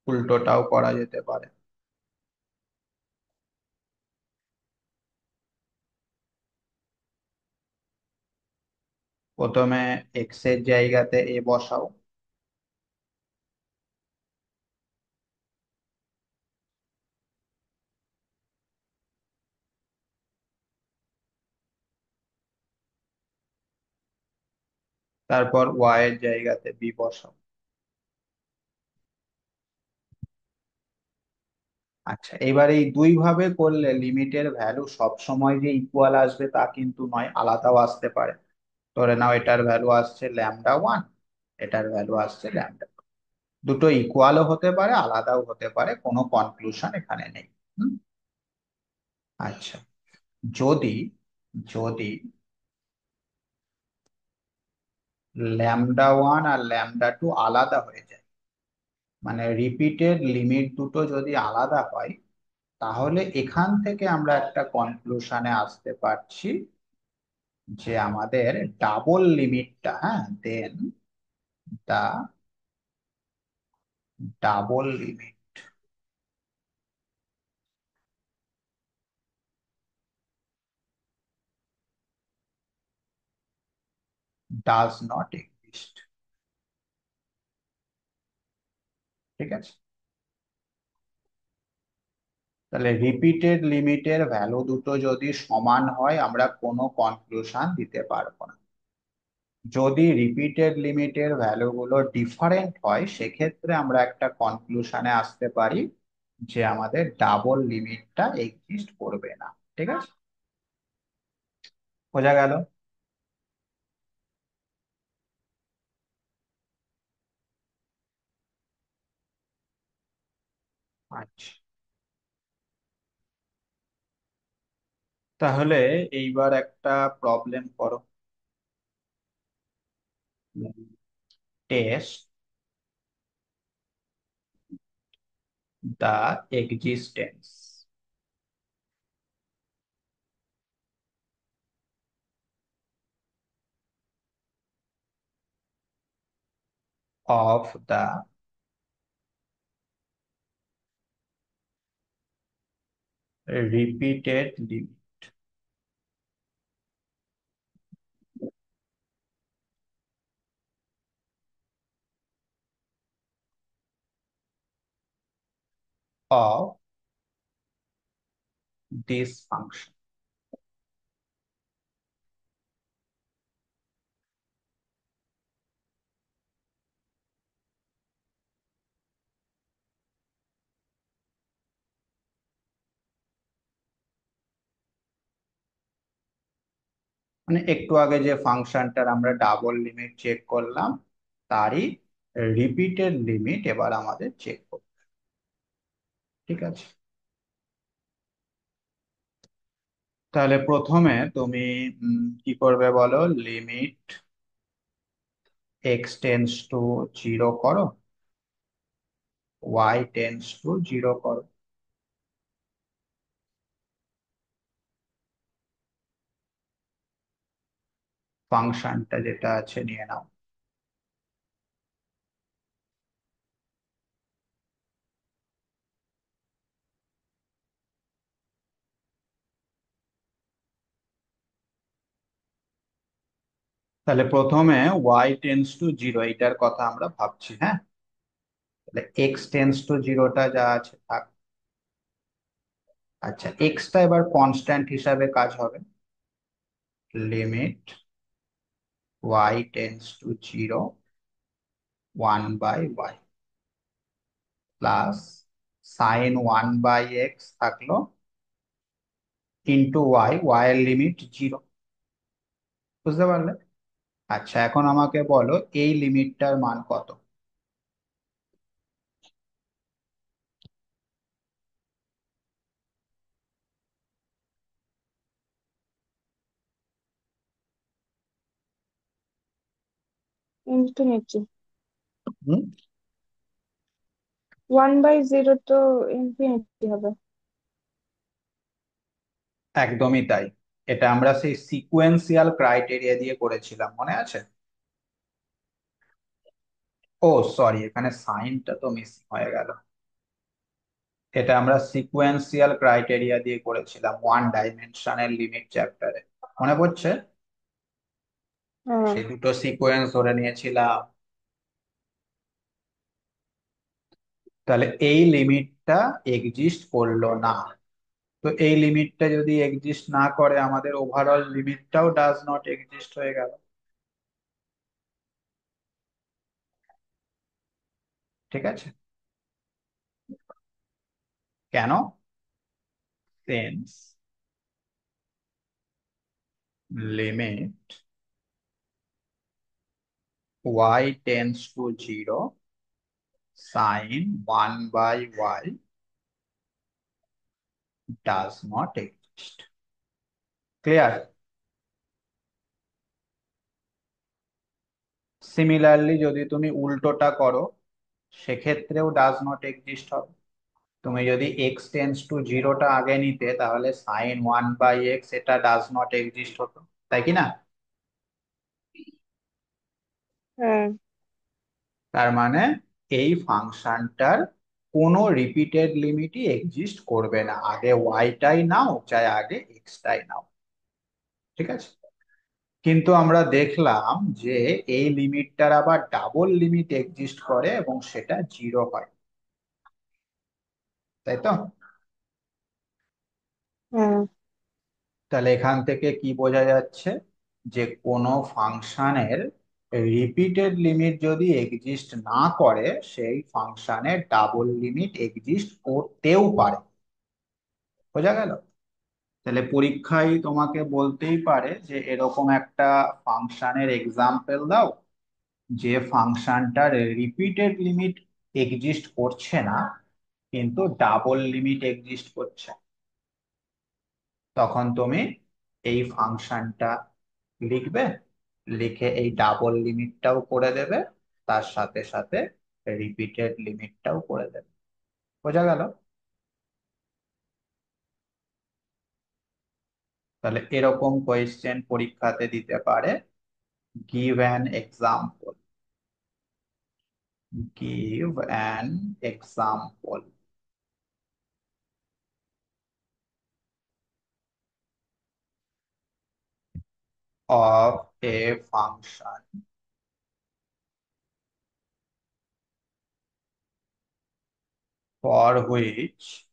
উল্টোটাও করা যেতে পারে। প্রথমে এক্স এর জায়গাতে এ বসাও। তারপর ওয়াই এর জায়গাতে বি বসাও। আচ্ছা, এবার এই দুই ভাবে করলে লিমিটের ভ্যালু সব সময় যে ইকুয়াল আসবে তা কিন্তু নয়, আলাদাও আসতে পারে। ধরে নাও এটার ভ্যালু আসছে λ1, এটার ভ্যালু আসছে λ2। দুটো ইকুয়ালও হতে পারে, আলাদাও হতে পারে, কোনো কনক্লুশন এখানে নেই। হুম? আচ্ছা, যদি যদি λ1 আর λ2 আলাদা হয়ে যায়, মানে রিপিটেড লিমিট দুটো যদি আলাদা হয়, তাহলে এখান থেকে আমরা একটা কনক্লুশনে আসতে পারছি যে আমাদের ডাবল লিমিটটা, হ্যাঁ, then the double limit does not exist. ঠিক আছে। তাহলে রিপিটেড লিমিটের ভ্যালু দুটো যদি সমান হয় আমরা কোনো কনক্লুশন দিতে পারবো না। যদি রিপিটেড লিমিটের ভ্যালুগুলো ডিফারেন্ট হয় সেক্ষেত্রে আমরা একটা কনক্লুশনে আসতে পারি যে আমাদের ডাবল লিমিটটা এক্সিস্ট করবে না। ঠিক আছে, বোঝা গেল? আচ্ছা, তাহলে এইবার একটা প্রবলেম করো। Test the existence of the repeated limit of this function। মানে একটু আগে যে ফাংশনটার আমরা ডাবল লিমিট চেক করলাম তারই রিপিটেড লিমিট এবার আমাদের চেক করতে হবে। ঠিক আছে, তাহলে প্রথমে তুমি কি করবে বলো, limit X tends to zero করো, ওয়াই টেন্স টু জিরো করো। ফাংশনটা যেটা আছে নিয়ে নাও। তাহলে প্রথমে ওয়াই টেন্স টু জিরো এইটার কথা আমরা ভাবছি, হ্যাঁ। তাহলে এক্স টেন্স টু জিরোটা যা আছে থাক। আচ্ছা, এক্সটা এবার কনস্ট্যান্ট হিসাবে কাজ হবে। Limit Y tends to zero, one by Y plus sine one by X থাকলো ইন্টু ওয়াই, ওয়াই এর লিমিট জিরো। বুঝতে পারলে? আচ্ছা, এখন আমাকে বলো এই লিমিটটার মান কত। ইনফিনিটি। হুম? 1/0 তো ইনফিনিটি হবে। একদমই তাই। এটা আমরা সেই সিকুয়েন্সিয়াল ক্রাইটেরিয়া দিয়ে করেছিলাম, মনে আছে? ও সরি, এখানে সাইনটা তো মিসিং হয়ে গেল। এটা আমরা সিকুয়েন্সিয়াল ক্রাইটেরিয়া দিয়ে করেছিলাম ওয়ান ডাইমেনশনের লিমিট চ্যাপ্টারে, মনে পড়ছে? হ্যাঁ। সেই দুটো সিকোয়েন্স ধরে নিয়েছিলাম। তাহলে এই লিমিটটা এক্সিস্ট করলো না। তো এই লিমিটটা যদি এক্সিস্ট না করে, আমাদের ওভারঅল লিমিটটাও ডাজ নট এক্সিস্ট হয়ে গেল। ঠিক আছে? কেন? Sense limit y tends to 0 sin 1 by y does not exist. Clear? Similarly যদি তুমি উল্টোটা করো, সেক্ষেত্রেও ডাজ নট এক্সিস্ট হবে। তুমি যদি এক্স টেন্স টু জিরোটা আগে নিতে, তাহলে সাইন 1/x এটা ডাজ নট এক্সিস্ট হতো, তাই কি না? হ্যাঁ। তার মানে এই ফাংশনটার কোনো রিপিটেড লিমিটই এক্সিস্ট করবে না, আগে ওয়াইটাই নাও চাই আগে এক্সটাই নাও। ঠিক আছে? কিন্তু আমরা দেখলাম যে এই লিমিটটার আবার ডাবল লিমিট এক্সিস্ট করে এবং সেটা 0 হয়, তাই তো? হ্যাঁ। তাহলে এখান থেকে কি বোঝা যাচ্ছে, যে কোনো ফাংশনের রিপিটেড লিমিট যদি এক্সিস্ট না করে, সেই ফাংশনের ডাবল লিমিট এক্সিস্ট করতেও পারে। বোঝা গেল? তাহলে পরীক্ষায় তোমাকে বলতেই পারে যে এরকম একটা ফাংশনের এক্সাম্পল দাও, যে ফাংশনটার রিপিটেড লিমিট এক্সিস্ট করছে না, কিন্তু ডাবল লিমিট এক্সিস্ট করছে। তখন তুমি এই ফাংশনটা লিখবে, লিখে এই ডাবল লিমিটটাও করে দেবে, তার সাথে সাথে রিপিটেড লিমিটটাও করে দেবে। বোঝা গেল? তাহলে এরকম কোয়েশ্চেন পরীক্ষাতে দিতে পারে, give an example, give an example of a function for which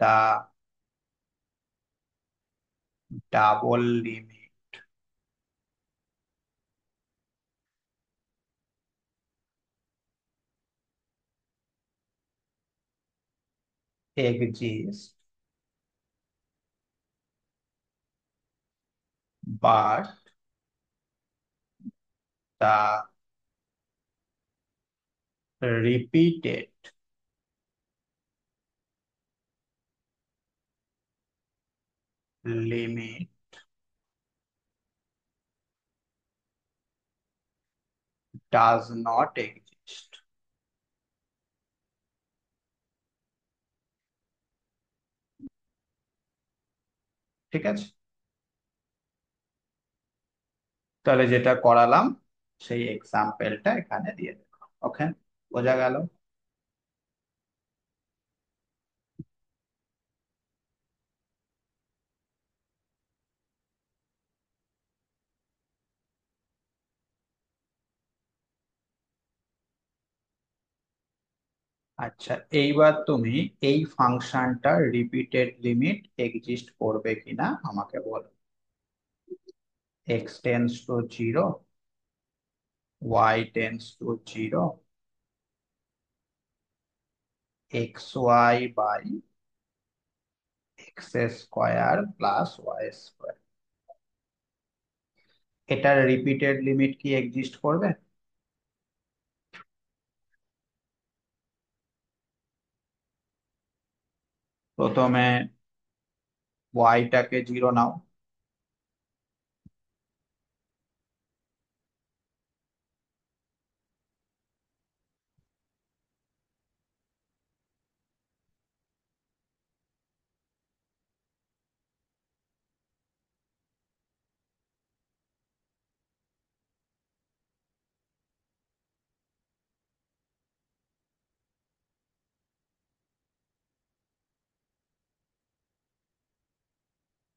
the double limit exists but the repeated limit does not exist. ঠিক আছে? তাহলে যেটা করালাম, সেই এক্সাম্পলটা এখানে দিয়ে দেবো। ওকে? বোঝা গেল? আচ্ছা, এইবার তুমি এই ফাংশনটার রিপিটেড লিমিট এক্সিস্ট করবে কিনা আমাকে বলো। X tends to zero, y tends to 0, xy by x square plus y square, এটার রিপিটেড লিমিট কি এক্সিস্ট করবে? প্রথমে y টাকে 0 নাও,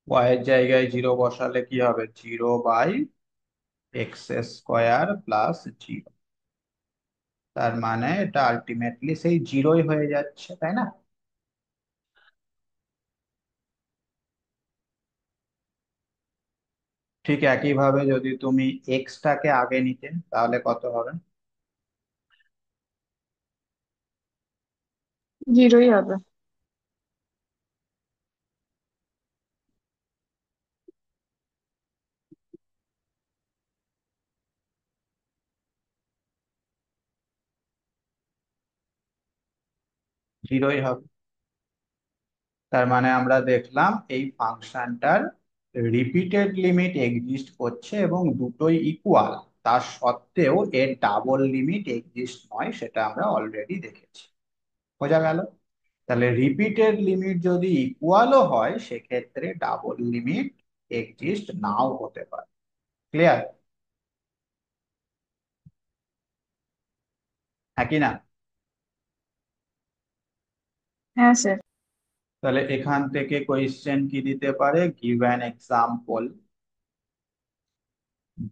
ওয়াই এর জায়গায় জিরো বসালে কি হবে? 0/x² + 0। তার মানে এটা আলটিমেটলি সেই জিরোই হয়ে যাচ্ছে, তাই না? ঠিক একইভাবে যদি তুমি এক্সটাকে আগে নিতে তাহলে কত হবে? জিরোই হবে। জিরোই হবে। তার মানে আমরা দেখলাম এই ফাংশনটার রিপিটেড লিমিট এক্সিস্ট করছে এবং দুটোই ইকুয়াল। তার সত্ত্বেও এর ডাবল লিমিট এক্সিস্ট নয়, সেটা আমরা অলরেডি দেখেছি। বোঝা গেল? তাহলে রিপিটেড লিমিট যদি ইকুয়ালও হয় সেক্ষেত্রে ডাবল লিমিট এক্সিস্ট নাও হতে পারে। ক্লিয়ার? হ্যাঁ কি না? হ্যাঁ স্যার। তাহলে এখান থেকে কোয়েশ্চেন কি দিতে পারে? Give an example.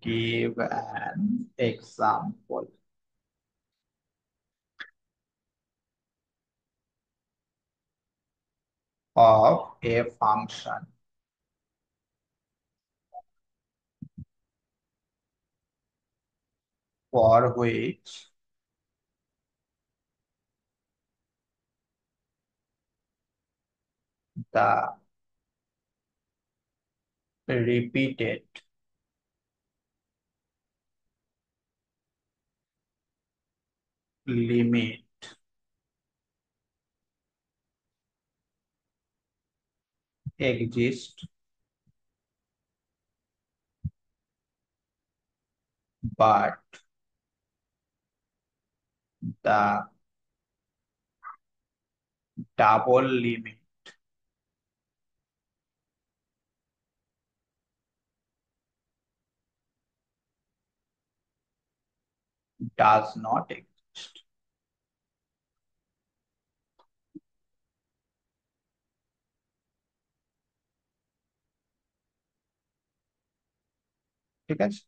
Give an example of a function for which the repeated limit exists but the double limit does not exist। ঠিক আছে,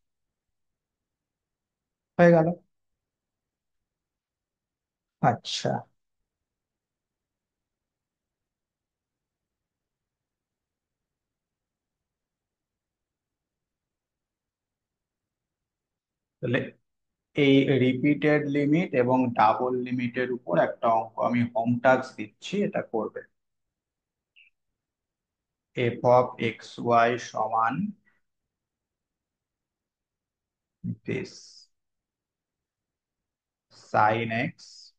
হয়ে গেল। আচ্ছা, তাহলে এই রিপিটেড লিমিট এবং ডাবল লিমিটের উপর একটা অঙ্ক আমি হোম টাস্ক দিচ্ছি, এটা করবে। f(x, y) সমান this sin x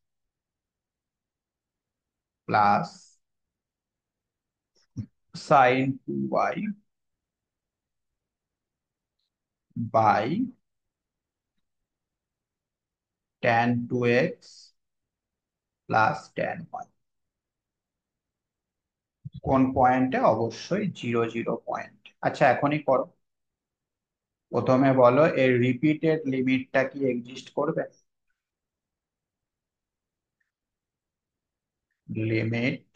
plus sin 2y by tan 2x plus tan y। কোন পয়েন্টে? অবশ্যই 0, 0 পয়েন্ট। আচ্ছা, এখনই করো। প্রথমে বলো এর রিপিটেড লিমিটটা কি এক্সিস্ট করবে? Limit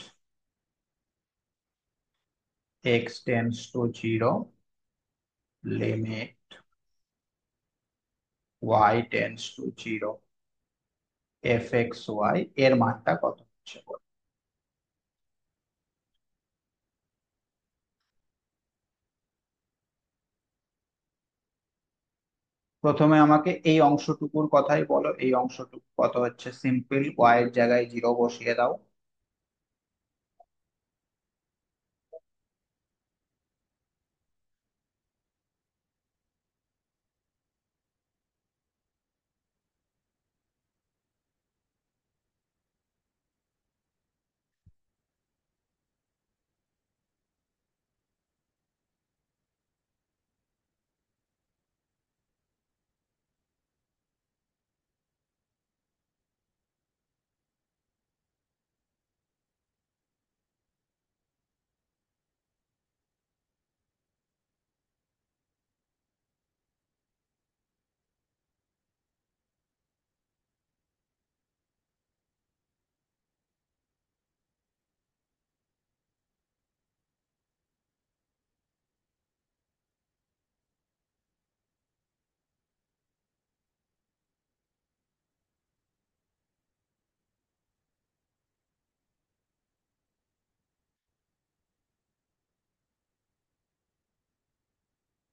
x → 0, limit y → 0, f(x, y) এর মানটা কত হচ্ছে বলো। প্রথমে আমাকে এই অংশটুকুর কথাই বলো, এই অংশটুকু কত হচ্ছে? সিম্পল y এর জায়গায় 0 বসিয়ে দাও।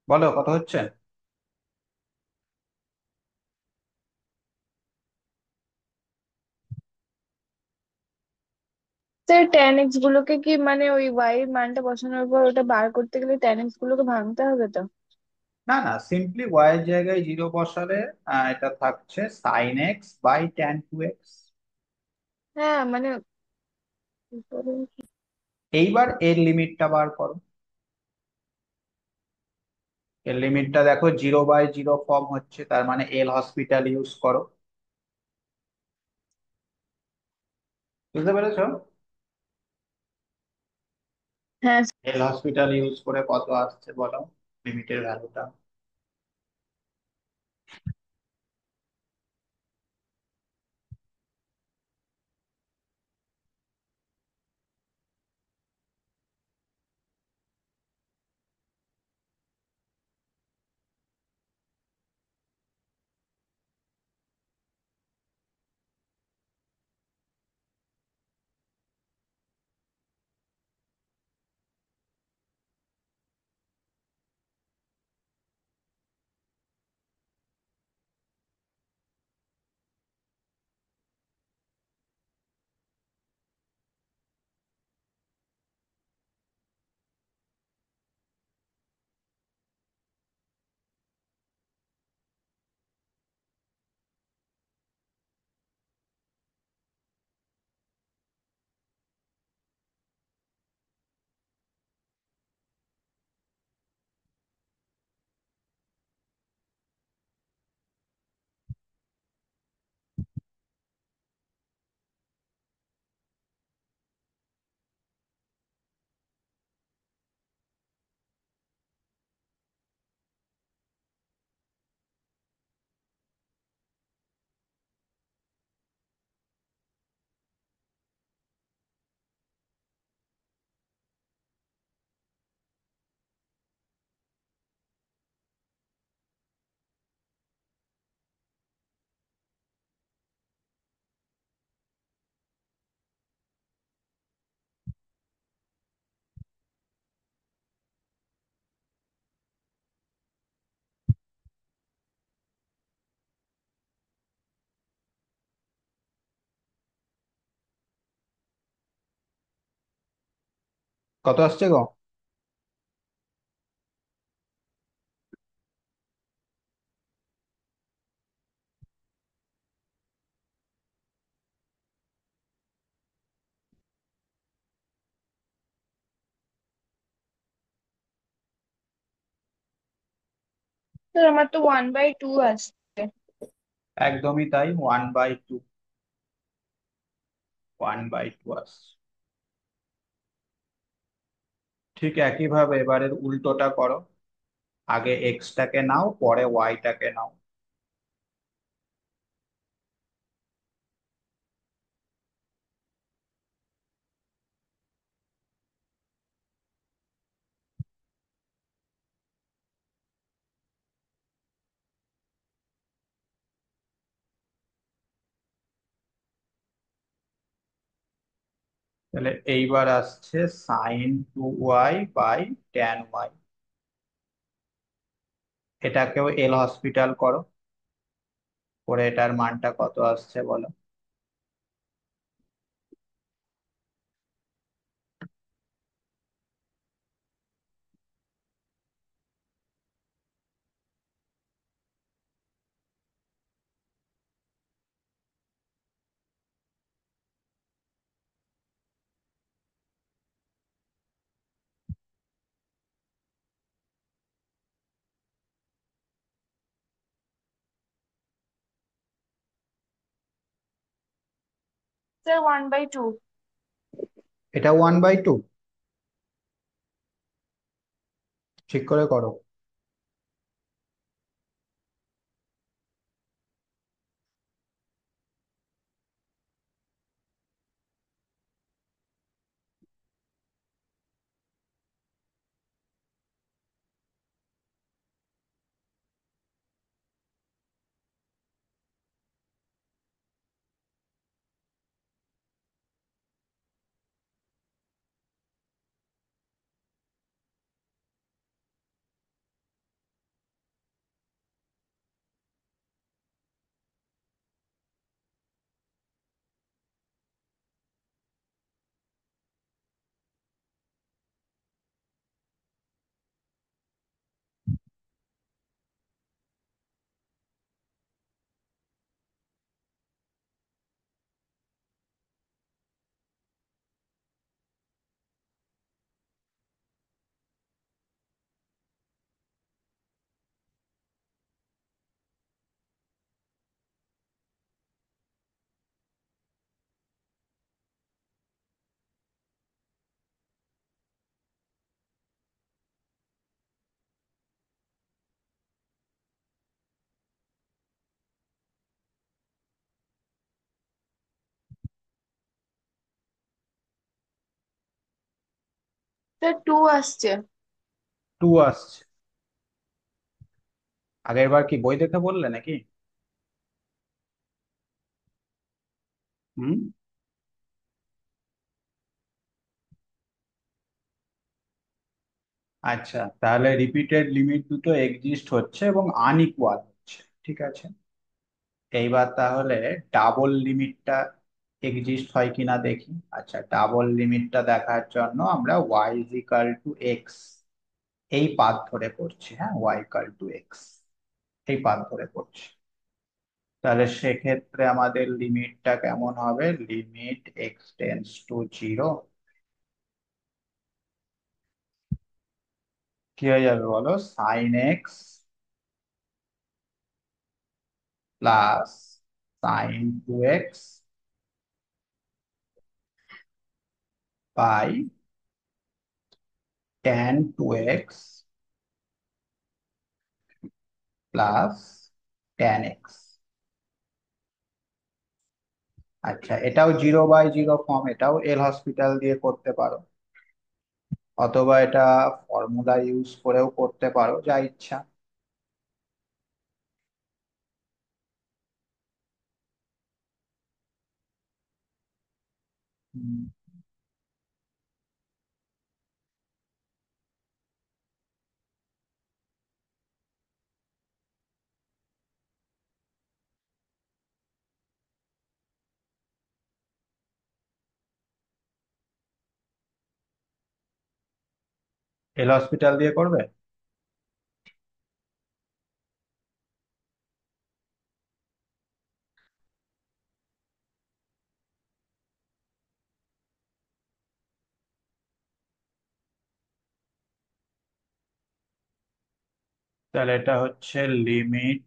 বলো কত হচ্ছে। স্যার ট্যান এক্স গুলোকে কি মানে ওই ওয়াই এর মানটা বসানোর পর ওটা বার করতে গেলে ট্যান এক্স গুলোকে ভাঙতে হবে তো? না না, সিম্পলি ওয়াই এর জায়গায় জিরো বসালে এটা থাকছে sine X by tan two X. হ্যাঁ মানে এইবার এর লিমিটটা বার করো। এর লিমিটটা দেখো জিরো বাই জিরো ফর্ম হচ্ছে, তার মানে এল হসপিটাল ইউজ করো। বুঝতে পেরেছো? হ্যাঁ। এল হসপিটাল ইউজ করে কত আসছে বলো লিমিটের ভ্যালুটা। কত আসছে গো? স্যার আমার তো 1/2 আসছে। একদমই তাই, 1/2। 1/2 আসছে। ঠিক একইভাবে এবারের উল্টোটা করো। আগে এক্সটাকে নাও, পরে ওয়াইটাকে নাও। তাহলে এইবার আসছে sine two Y by tan Y. এটাকেও এল হসপিটাল করো, করে এটার মানটা কত আসছে বলো। স্যার 1/2। এটা 1/2। ঠিক করে করো। তা টু আসছে। টু আসছে? আগের বার কি বই দেখে বললে নাকি? হুম। আচ্ছা, তাহলে রিপিটেড লিমিট দুটো এক্সিস্ট হচ্ছে এবং আনইকুয়াল হচ্ছে, ঠিক আছে। এইবার তাহলে ডাবল লিমিটটা এক্সিস্ট হয় কিনা দেখি। আচ্ছা, ডাবল লিমিটটা দেখার জন্য আমরা Y is equal to X এই পাথ ধরে করছি, হ্যাঁ, ওয়াই ইকাল টু এক্স এই পাথ ধরে করছি। তাহলে সেক্ষেত্রে আমাদের লিমিটটা কেমন হবে? Limit X tends to zero, কি হয়ে যাবে বলো? Sine X plus sine two X by tan two X plus tan X. আচ্ছা, এটাও জিরো বাই জিরো ফর্ম, এটাও এল হসপিটাল দিয়ে করতে পারো, অথবা এটা ফর্মুলা ইউজ করেও করতে পারো, যা ইচ্ছা। এল হসপিটাল দিয়ে করবে? তাহলে এটা হচ্ছে limit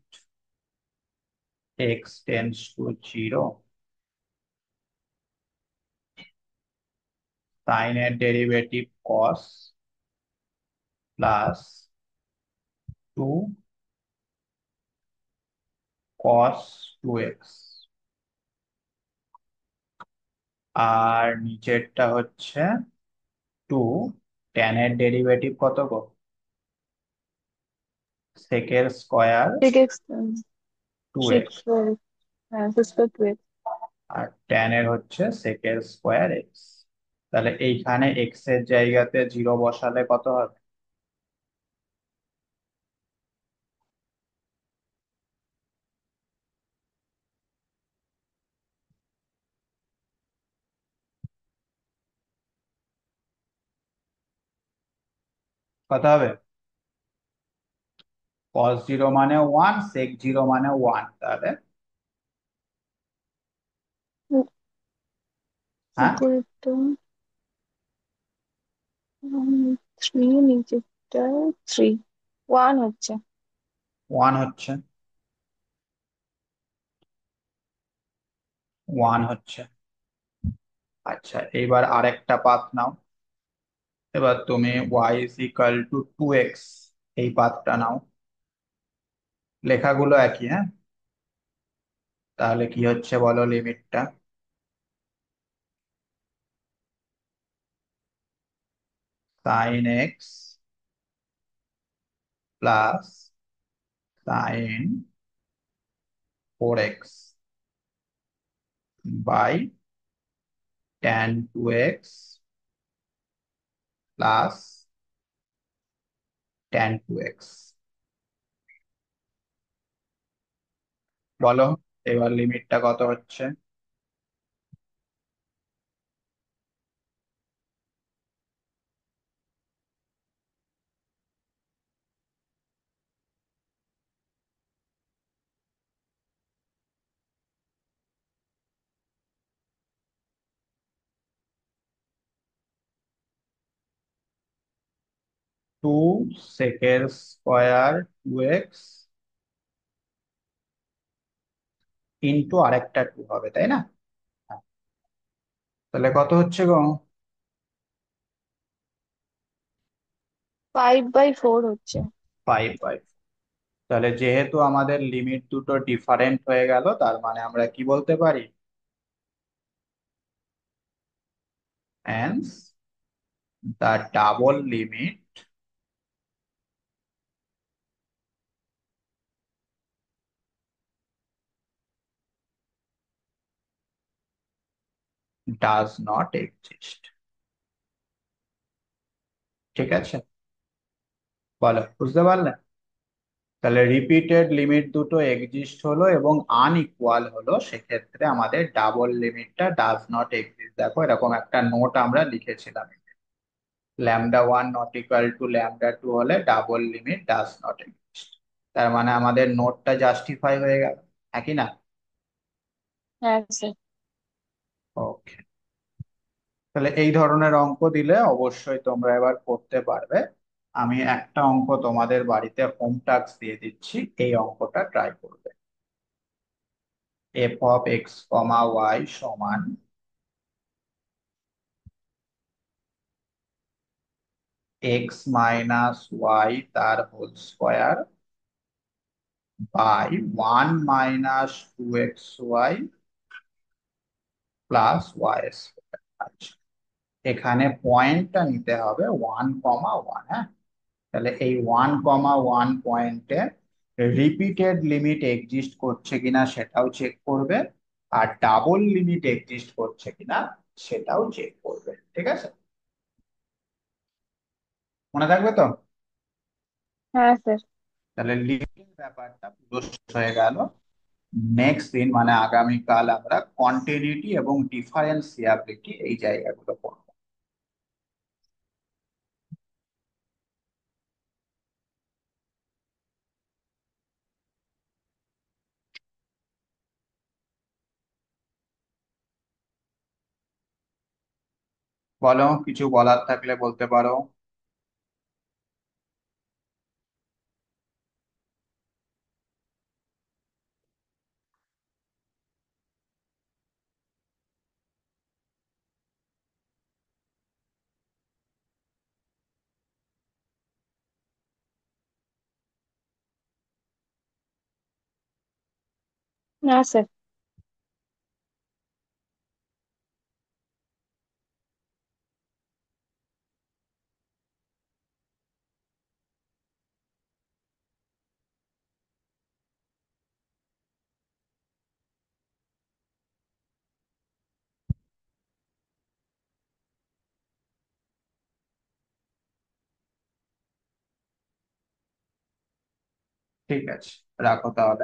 X tends to zero, sine এর derivative cos plus two cos two X, আর নিচেরটা হচ্ছে টু ট্যান এর ডেরিভেটিভ কত গো? সেকের square six X, two six, X, হ্যাঁ সিক্স বাই টু এক্স। আর ট্যান এর হচ্ছে সেকের স্কোয়ার এক্স। তাহলে এইখানে এক্স এর জায়গাতে জিরো বসালে কত হবে? কত হবে? কস জিরো মানে ওয়ান, সেক জিরো মানে ওয়ান, তাহলে হ্যাঁ উপরেরটা থ্রি, নিচেরটা থ্রি, ওয়ান হচ্ছে। ওয়ান হচ্ছে, ওয়ান হচ্ছে। আচ্ছা, এবার আরেকটা পাথ নাও। এবার তুমি Y is equal to two X এই পাথটা নাও। লেখাগুলো একই, হ্যাঁ। তাহলে কি হচ্ছে বলো লিমিটটা? Sine X plus sine four X by tan two X plus tan two X. বলো এবার লিমিটটা কত হচ্ছে? টু সেকের স্কোয়ার টু এক্স ইন্টু আরেকটা টু হবে, তাই না? হ্যাঁ। তাহলে কত হচ্ছে গো? 5/4 হচ্ছে। Five by. তাহলে যেহেতু আমাদের লিমিট দুটো ডিফারেন্ট হয়ে গেল, তার মানে আমরা কি বলতে পারি? Hence the double limit does not exist। ঠিক আছে, বলো বুঝতে পারলে? তাহলে রিপিটেড লিমিট দুটো এক্সিস্ট হলো এবং আনইকুয়াল হলো, সেক্ষেত্রে আমাদের ডাবল লিমিটটা ডাজ নট এক্সিস্ট। দেখো এরকম একটা নোট আমরা লিখেছিলাম, λ1 নট ইকুয়াল টু λ2 হলে double limit does not exist. তার মানে আমাদের নোটটা জাস্টিফাই হয়ে গেল, একই না? হ্যাঁ স্যার। ওকে, তাহলে এই ধরনের অঙ্ক দিলে অবশ্যই তোমরা এবার করতে পারবে। আমি একটা অঙ্ক তোমাদের বাড়িতে হোম টাস্ক দিয়ে দিচ্ছি, এই অঙ্কটা ট্রাই করবে। F of X comma Y সমান এক্স মাইনাস ওয়াই তার whole square by 1 - 2xy plus Y square. আচ্ছা, এখানে পয়েন্টটা নিতে হবে 1, 1। হ্যাঁ, তাহলে এই 1, 1 পয়েন্টে রিপিটেড লিমিট এক্সিস্ট করছে কিনা সেটাও চেক করবে, আর ডাবল লিমিট এক্সিস্ট করছে কিনা সেটাও চেক করবে। ঠিক আছে, মনে থাকবে তো? হ্যাঁ স্যার। তাহলে লিমিটের ব্যাপারটা পুরো শেষ হয়ে গেল। নেক্সট দিন মানে আগামীকাল আমরা কন্টিনিউটি এবং ডিফারেন্সিয়াবিলিটি এই জায়গাগুলো পড়বো। বলো, কিছু বলার থাকলে বলতে পারো। না স্যার। ঠিক আছে, রাখো তাহলে।